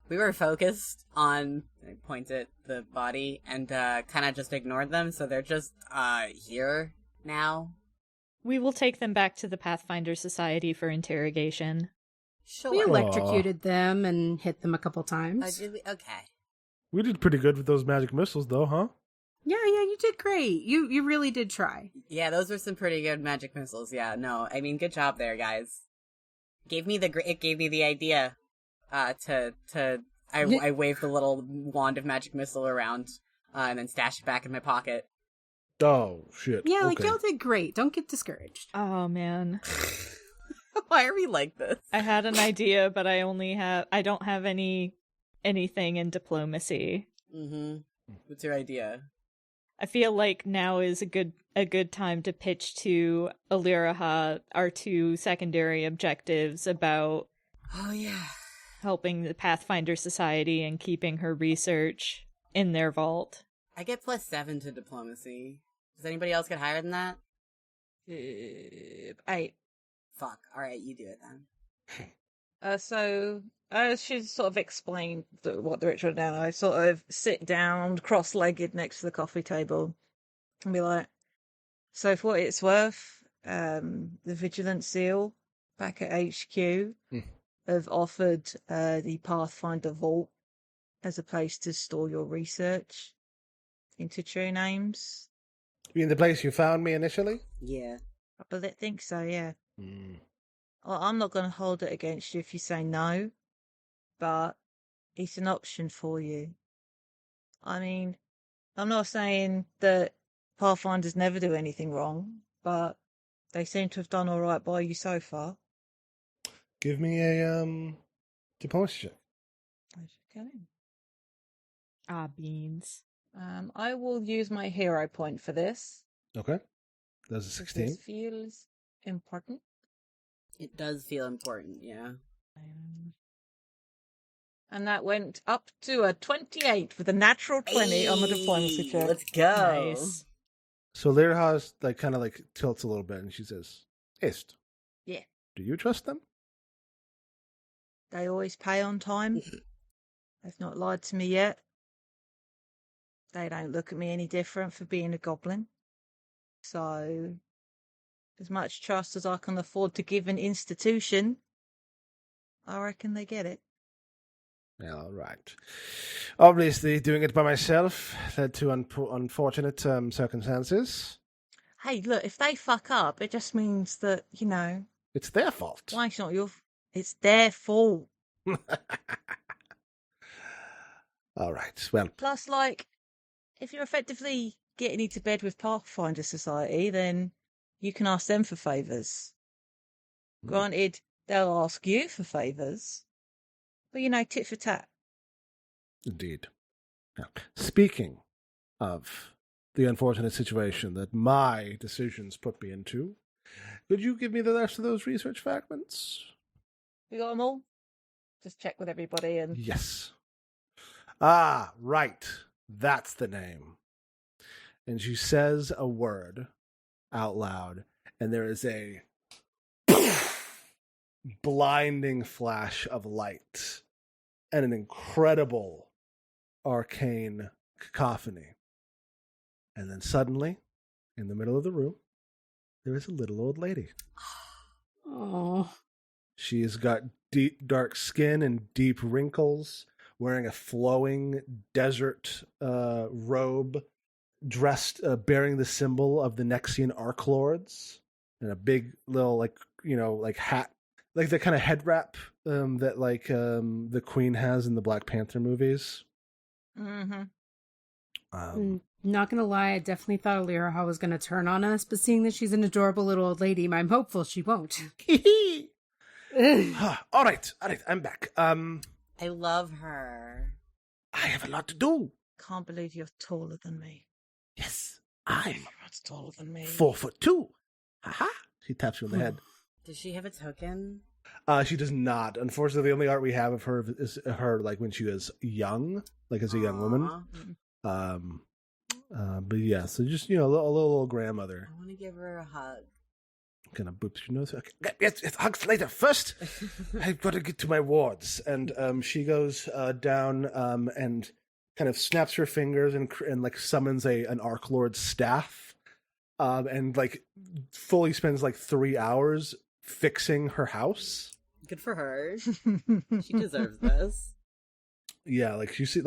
We were focused on, I point at the body, and kind of just ignored them, so they're just here now. We will take them back to the Pathfinder Society for interrogation. Sure. We electrocuted them and hit them a couple times. Okay. We did pretty good with those magic missiles, though, huh? Yeah, you did great. You really did try. Yeah, those were some pretty good magic missiles. Yeah, no, I mean, good job there, guys. It gave me the idea. I waved the little wand of magic missile around, and then stashed it back in my pocket. Oh, shit. Yeah, like Okay. y'all did great. Don't get discouraged. Oh man. Why are we like this? I had an idea, but I don't have anything in diplomacy. Mm-hmm. What's your idea? I feel like now is a good time to pitch to Aliraha our two secondary objectives about Oh yeah. helping the Pathfinder Society and keeping her research in their vault. I get +7 to diplomacy. Does anybody else get higher than that? 8. Fuck. All right, you do it then. So as she's sort of explained what the ritual now, I sort of sit down, cross-legged next to the coffee table, and be like, "So for what it's worth, the Vigilant Seal back at HQ have offered the Pathfinder Vault as a place to store your research into true names." You mean the place you found me initially? Yeah. I think so, yeah. Well, I'm not going to hold it against you if you say no, but it's an option for you. I mean, I'm not saying that Pathfinders never do anything wrong, but they seem to have done all right by you so far. Give me a diplomacy check. Okay. Beans. I will use my hero point for this. Okay. That's a 16. This feels important. It does feel important, yeah. And that went up to a 28 with a natural 20 on the diplomacy check. Let's go. Nice. So Lyrha's kind of tilts a little bit and she says, Ist. Yeah. Do you trust them? They always pay on time. They've not lied to me yet. They don't look at me any different for being a goblin. So, as much trust as I can afford to give an institution, I reckon they get it. All right. Obviously, doing it by myself led to unfortunate circumstances. Hey, look, if they fuck up, it just means that, It's their fault. why it's not your... It's their fault. All right. Well, Plus, if you're effectively getting into bed with Pathfinder Society, then you can ask them for favours. Granted, they'll ask you for favours, but tit for tat. indeed. Now, speaking of the unfortunate situation that my decisions put me into, could you give me the rest of those research fragments? You got them all? Just check with everybody and... Yes. Ah, right. That's the name. And she says a word out loud, and there is a blinding flash of light and an incredible arcane cacophony. And then suddenly, in the middle of the room, there is a little old lady. Oh. She has got deep, dark skin and deep wrinkles, wearing a flowing desert robe, dressed, bearing the symbol of the Nexian Arc Lords, and a big little, hat, like the kind of head wrap that, the Queen has in the Black Panther movies. Mm-hmm. Not gonna lie, I definitely thought Alira was gonna turn on us, but seeing that she's an adorable little old lady, I'm hopeful she won't. All right, I'm back. I love her. I have a lot to do. Can't believe you're taller than me. Yes, I'm Everyone's taller than me. 4'2". Haha. She taps you on the head. Does she have a token? She does not. Unfortunately, the only art we have of her is her when she was young, as a young woman. Aw. But yeah, so just a little grandmother. I want to give her a hug. Kind of boops your nose. Okay. Yes, hugs later. First, I've got to get to my wards. And she goes down and kind of snaps her fingers and summons an Arc Lord staff. And fully spends 3 hours fixing her house. Good for her. She deserves this. Yeah, she's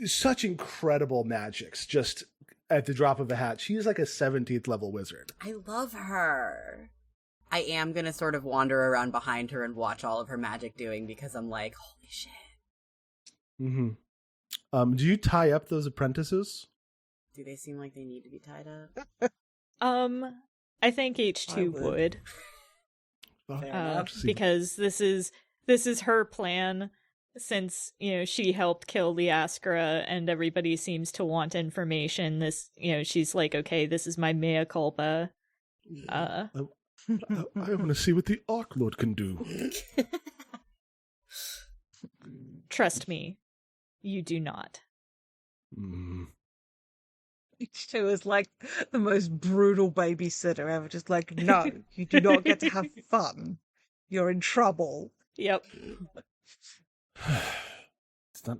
such incredible magics just at the drop of a hat. She's like a 17th level wizard. I love her. I am going to sort of wander around behind her and watch all of her magic doing because I'm like, holy shit. Mm-hmm. Do you tie up those apprentices? Do they seem like they need to be tied up? I think H2 would. Fair enough. Because this is her plan. Since, she helped kill Liaskra and everybody seems to want information, this, she's like, okay, this is my mea culpa. I want to see what the Arc Lord can do. Trust me, you do not. H2 is like the most brutal babysitter ever. Just like, no, you do not get to have fun. You're in trouble. Yep. It's not.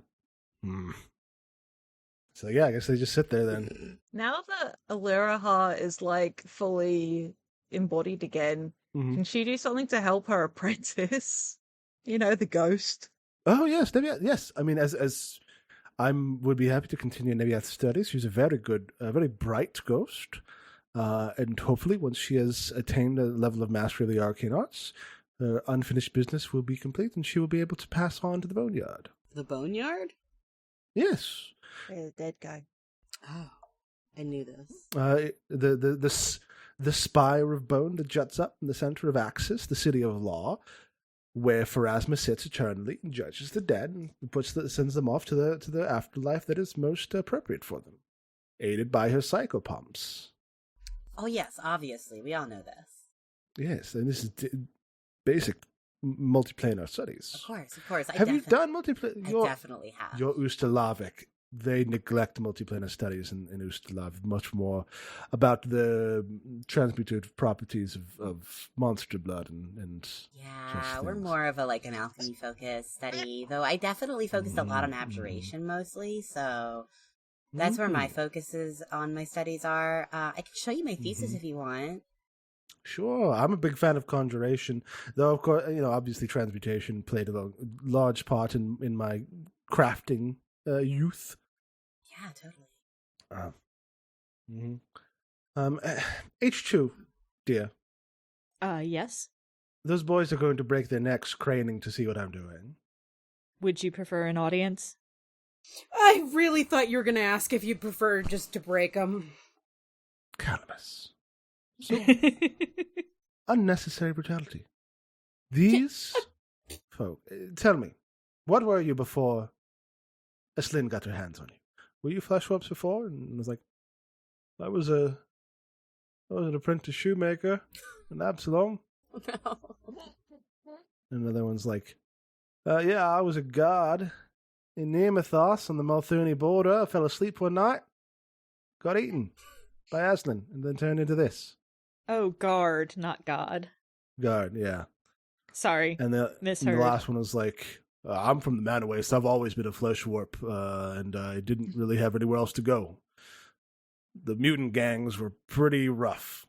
So yeah, I guess they just sit there then. Now that Aliraha is like fully embodied again, Mhm. can she do something to help her apprentice? You know, the ghost. Oh yes, Nebiath. Yes, I mean, as would be happy to continue Nebiath's studies. She's a very good, very bright ghost, and hopefully, once she has attained a level of mastery of the arcane arts, her unfinished business will be complete, and she will be able to pass on to the boneyard. The boneyard? Yes, Where the dead go. Oh, I knew this. the spire of bone that juts up in the center of Axis, the city of law, where Pharasma sits eternally and judges the dead and sends them off to the afterlife that is most appropriate for them, aided by her psychopumps. Oh yes, obviously, we all know this. Yes, and this is basic multiplanar studies. Of course. Have you done multiplanar? I definitely have. Your Ustalavic. They neglect multiplanar studies in Ustalav much more about the transmutative properties of monster blood and Yeah, we're more of an alchemy focused study, though I definitely focused a lot on abjuration mostly, so that's where my focuses on my studies are. I can show you my thesis if you want. Sure, I'm a big fan of conjuration, though of course, obviously transmutation played a large part in my crafting youth. Yeah, totally. H2, dear. Yes. Those boys are going to break their necks craning to see what I'm doing. Would you prefer an audience? I really thought you were going to ask if you prefer just to break them. Calamus. So unnecessary brutality. These folk, tell me, what were you before Eslin got her hands on you? Were you flesh whelps before? And I was like, I was an apprentice shoemaker in Absalom. No. And another one's like, yeah, I was a guard in Nearmythos on the Malthuni border. I fell asleep one night, got eaten by Aslan, and then turned into this. Oh, guard, not god. Guard, yeah. Sorry, And the misheard. last one was like, I'm from the Manor Waste. I've always been a flesh warp, and I didn't really have anywhere else to go. The mutant gangs were pretty rough.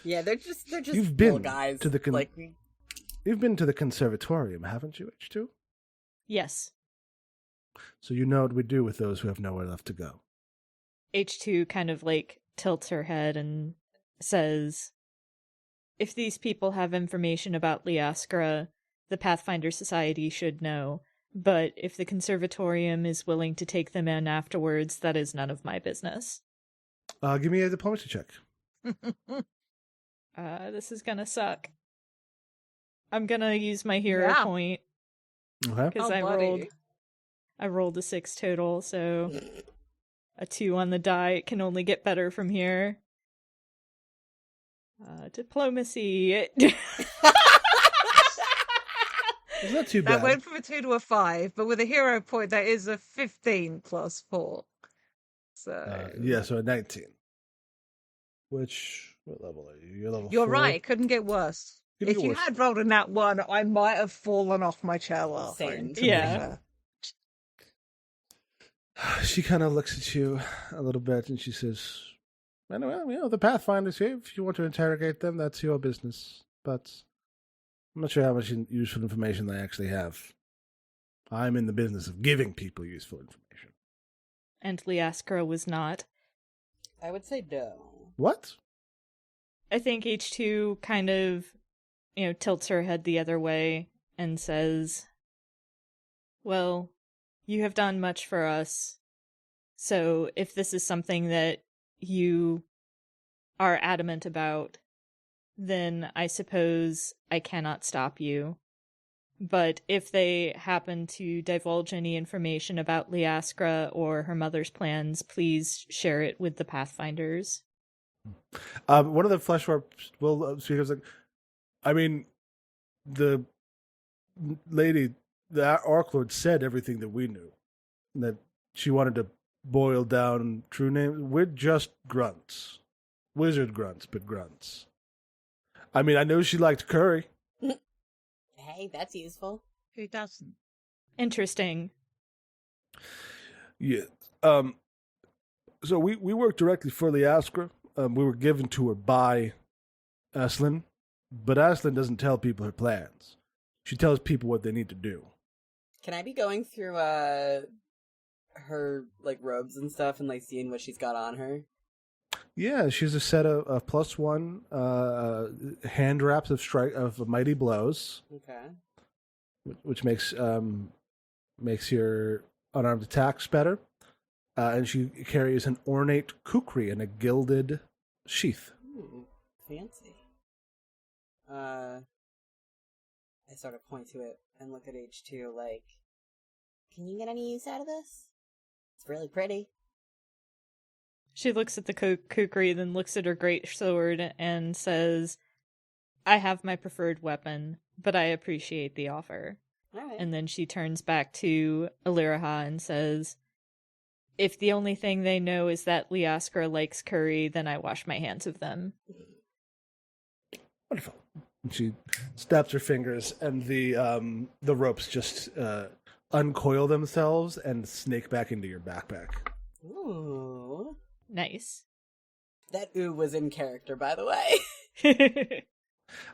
Yeah, they're just You've little been guys to the like me. You've been to the conservatorium, haven't you, H2? Yes. So you know what we do with those who have nowhere left to go. H2 kind of tilts her head and says, if these people have information about Liaskra, the Pathfinder Society should know, but if the conservatorium is willing to take them in afterwards, that is none of my business. Give me a diplomacy check. This is gonna suck. I'm gonna use my hero point, Okay. because I rolled a 6 total, so a 2 on the die. It can only get better from here. Diplomacy. It's not too bad. That went from a 2 to a 5, but with a hero point, that is a 15 plus 4. So So a 19. Which, what level are you? You're level you're 4? right, it couldn't get worse. Couldn't If get you worse. had rolled a nat 1, I might have fallen off my chair laughing. to be Yeah. fair. She kind of looks at you a little bit and she says, well, the Pathfinders here, if you want to interrogate them, that's your business. But I'm not sure how much useful information they actually have. I'm in the business of giving people useful information. And Liaskra was not. I would say no. What? I think H2 kind of, tilts her head the other way and says, well, you have done much for us. So if this is something that you are adamant about, then I suppose I cannot stop you. But if they happen to divulge any information about Liaskra or her mother's plans, please share it with the Pathfinders. One of the flesh warps will speak. Like, I mean, the lady, the Arc Lord, said everything that we knew. That she wanted to boiled down true name, we're just grunts. Wizard grunts, but grunts. I mean, I know she liked curry. Hey, that's useful. Who doesn't? Interesting. Yeah. So we work directly for Liaskra. We were given to her by Ashlyn, but Ashlyn doesn't tell people her plans. She tells people what they need to do. Can I be going through her like robes and stuff and like seeing what she's got on her? Yeah, she's a set of +1 hand wraps of mighty blows, Okay. which makes your unarmed attacks better. And she carries an ornate kukri in a gilded sheath. Ooh, fancy. I sort of point to it and look at H2 like, can you get any use out of this? It's really pretty. She looks at the kukri, then looks at her great sword and says, I have my preferred weapon, but I appreciate the offer. All right. And then she turns back to Aliraha and says, if the only thing they know is that Liaskra likes curry, then I wash my hands of them. Wonderful. And she snaps her fingers, and the ropes just uncoil themselves and snake back into your backpack. Ooh. Nice. That ooh was in character, by the way.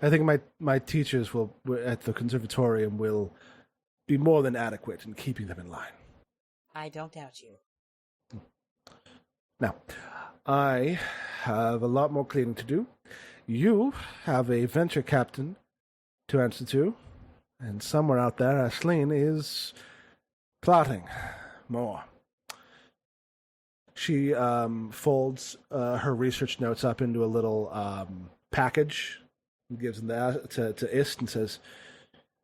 I think my teachers at the conservatorium will be more than adequate in keeping them in line. I don't doubt you. Now, I have a lot more cleaning to do. You have a venture captain to answer to, and somewhere out there, Ashleen is plotting more. She folds her research notes up into a little package and gives them to Ist and says,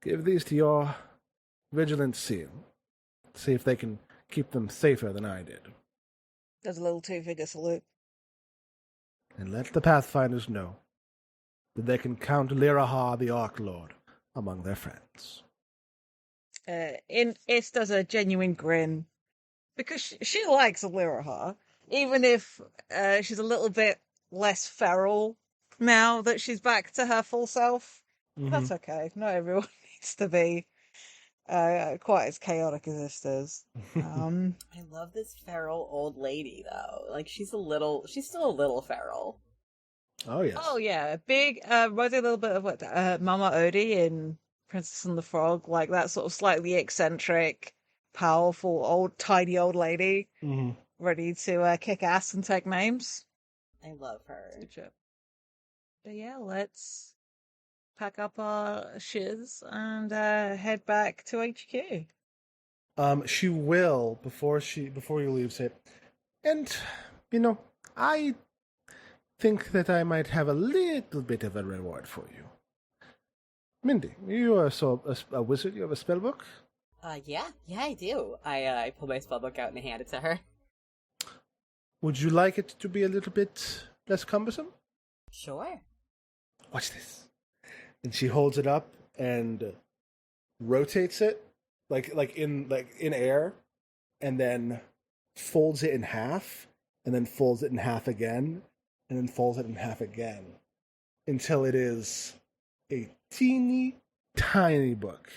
give these to your vigilance seal. See if they can keep them safer than I did. There's a little two-figure salute. And let the Pathfinders know that they can count Liraha the Ark Lord among their friends. Ist does a genuine grin because she likes Aliraha, even if she's a little bit less feral now that she's back to her full self. Mm-hmm. That's okay. Not everyone needs to be quite as chaotic as Ist is. I love this feral old lady, though. Like, she's still a little feral. Oh, yes. Oh, yeah. Big, reminds me a little bit of what Mama Odie in Princess and the Frog, like that sort of slightly eccentric, powerful, tidy old lady, Mm-hmm. ready to kick ass and take names. I love her. Good job. But yeah, let's pack up our shiz and head back to HQ. She will, before you leave, say, and, I think that I might have a little bit of a reward for you. Mindy, you are a wizard. You have a spell book? Yeah, I do. I pull my spellbook out and hand it to her. Would you like it to be a little bit less cumbersome? Sure. Watch this. And she holds it up and rotates it like in air, and then folds it in half, and then folds it in half again, and then folds it in half again, until it is a teeny tiny book.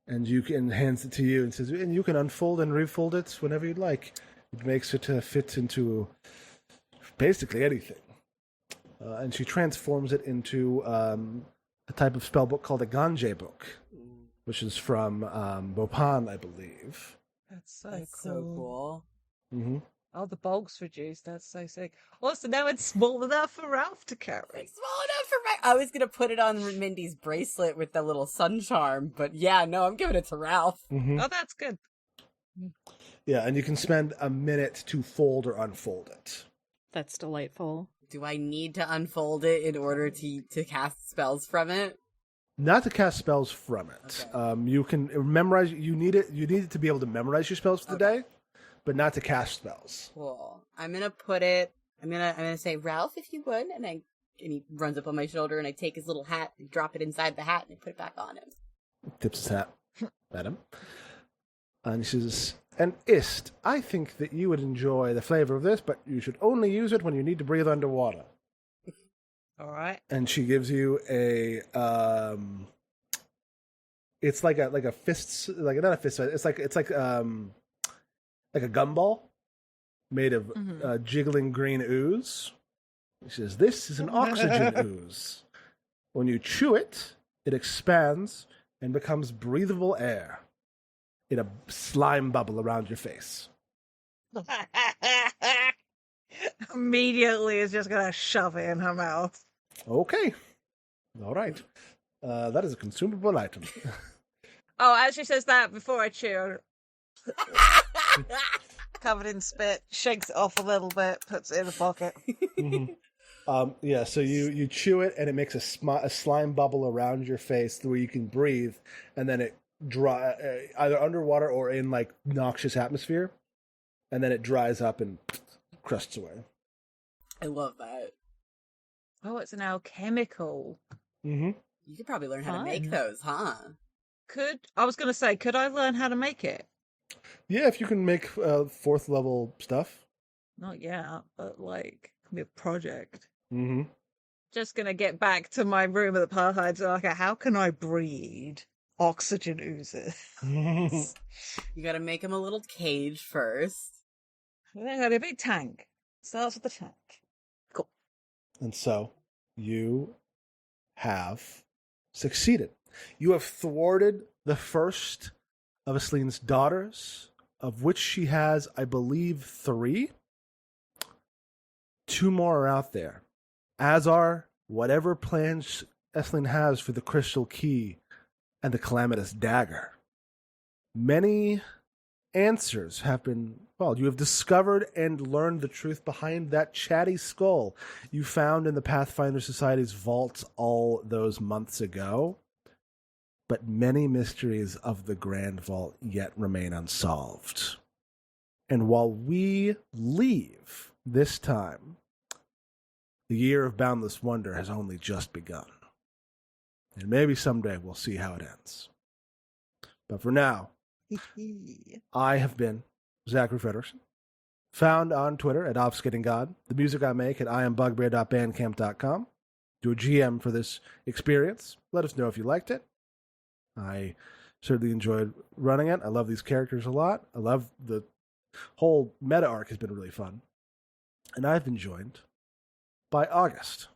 And you can hands it to you and says, and you can unfold and refold it whenever you'd like. It makes it fit into basically anything. And she transforms it into a type of spell book called a Ganje book, which is from Bopan, I believe. That's so so cool. Mm-hmm. Oh, the bulk's reduced. That's so sick. Also, now it's small enough for Ralph to carry. Like, small enough for I was gonna put it on Mindy's bracelet with the little sun charm, but yeah, no, I'm giving it to Ralph. Mm-hmm. Oh, that's good. Yeah, and you can spend a minute to fold or unfold it. That's delightful. Do I need to unfold it in order to cast spells from it? Not to cast spells from it. Okay. You can memorize. You need it to be able to memorize your spells for the day, but not to cast spells. Cool. I'm gonna put it. I'm gonna say, Ralph, if you would, and he runs up on my shoulder, and I take his little hat and drop it inside the hat, and I put it back on him. Tips his hat at him, and she says, And Ist, I think that you would enjoy the flavor of this, but you should only use it when you need to breathe underwater. All right. And she gives you a it's like a fist, like not a fist, it's like a gumball made of jiggling green ooze. She says, "This is an oxygen ooze. When you chew it, it expands and becomes breathable air in a slime bubble around your face." Immediately is just going to shove it in her mouth. Okay. All right. That is a consumable item. Oh, as she says that, before I chew, covered in spit, shakes it off a little bit, puts it in a pocket. Yeah, so you chew it, and it makes a slime bubble around your face where you can breathe, and then it either underwater or in like noxious atmosphere, and then it dries up and crusts away. I love that. Oh, it's an alchemical. Mm-hmm. You could probably learn how to Fun. make those, huh? I was going to say, could I learn how to make it? Yeah, if you can make 4th level stuff. Not yet, but like, it can be a project. Mm-hmm. Just going to get back to my room at the Pathfinders. Like, how can I breed oxygen oozes? You gotta make him a little cage first. I got a big tank. Starts with the tank. Cool. And so you have succeeded. You have thwarted the first of Aislinn's daughters, of which she has, I believe, 3. 2 more are out there, as are whatever plans Aislinn has for the crystal key and the calamitous dagger. Many answers have been, well, you have discovered and learned the truth behind that chatty skull you found in the Pathfinder Society's vaults all those months ago. But many mysteries of the Grand Vault yet remain unsolved. And while we leave this time, the year of boundless wonder has only just begun. And maybe someday we'll see how it ends. But for now, I have been Zachary Frederickson, found on Twitter at OffSkittingGod, the music I make at iambugbear.bandcamp.com. Do a GM for this experience. Let us know if you liked it. I certainly enjoyed running it. I love these characters a lot. I love the whole meta arc has been really fun. And I've been joined by August.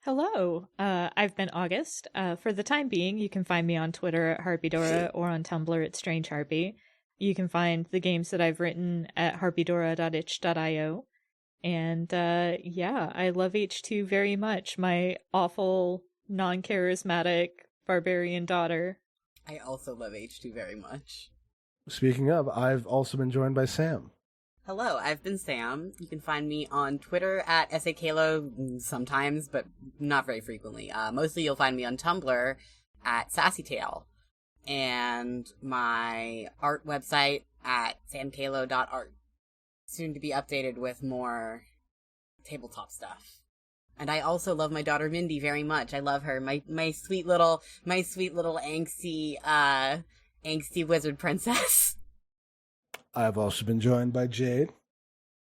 Hello, I've been August. For the time being, you can find me on Twitter at Harpydora or on Tumblr at Strange Harpy. You can find the games that I've written at harpydora.itch.io. And yeah, I love H2 very much. My awful, non-charismatic barbarian daughter. I also love H2 very much. Speaking of, I've also been joined by Sam. Hello, I've been Sam. You can find me on Twitter at SAKalo sometimes, but not very frequently. Mostly you'll find me on Tumblr at SassyTale. And my art website at samkalo.art. Soon to be updated with more tabletop stuff. And I also love my daughter Mindy very much. I love her. My sweet little angsty wizard princess. I've also been joined by Jade.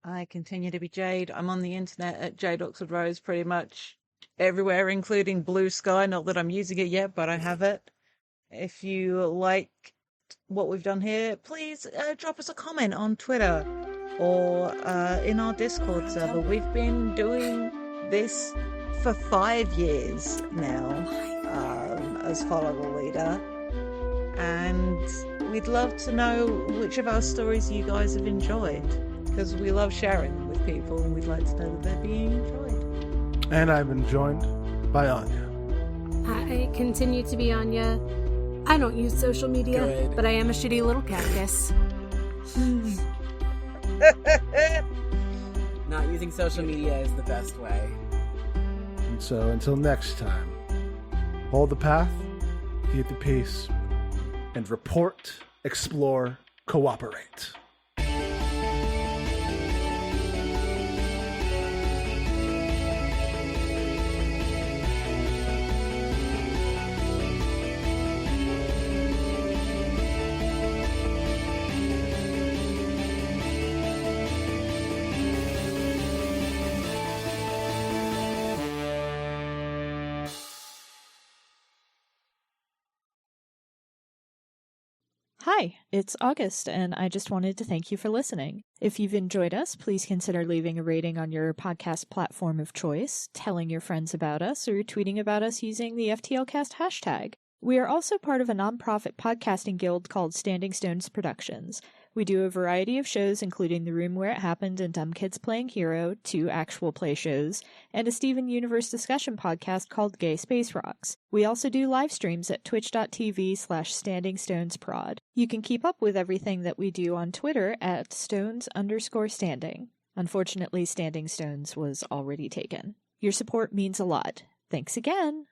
I continue to be Jade. I'm on the internet at Jade Oxford Rose pretty much everywhere, including Blue Sky. Not that I'm using it yet, but I have it. If you like what we've done here, please drop us a comment on Twitter or in our Discord server. We've been doing this for 5 years now as Follow the Leader. And we'd love to know which of our stories you guys have enjoyed, because we love sharing them with people and we'd like to know that they're being enjoyed. And I've been joined by Anya. I continue to be Anya. I don't use social media, Good. but I am a shitty little cactus. Not using social media is the best way. And so until next time, hold the path, keep the peace, and report, explore, cooperate. Hi, it's August, and I just wanted to thank you for listening. If you've enjoyed us, please consider leaving a rating on your podcast platform of choice, telling your friends about us, or tweeting about us using the FTLcast hashtag. We are also part of a nonprofit podcasting guild called Standing Stones Productions. We do a variety of shows, including The Room Where It Happened and Dumb Kids Playing Hero, 2 actual play shows, and a Steven Universe discussion podcast called Gay Space Rocks. We also do live streams at twitch.tv/standingstonesprod. You can keep up with everything that we do on Twitter at stones_standing. Unfortunately, Standing Stones was already taken. Your support means a lot. Thanks again!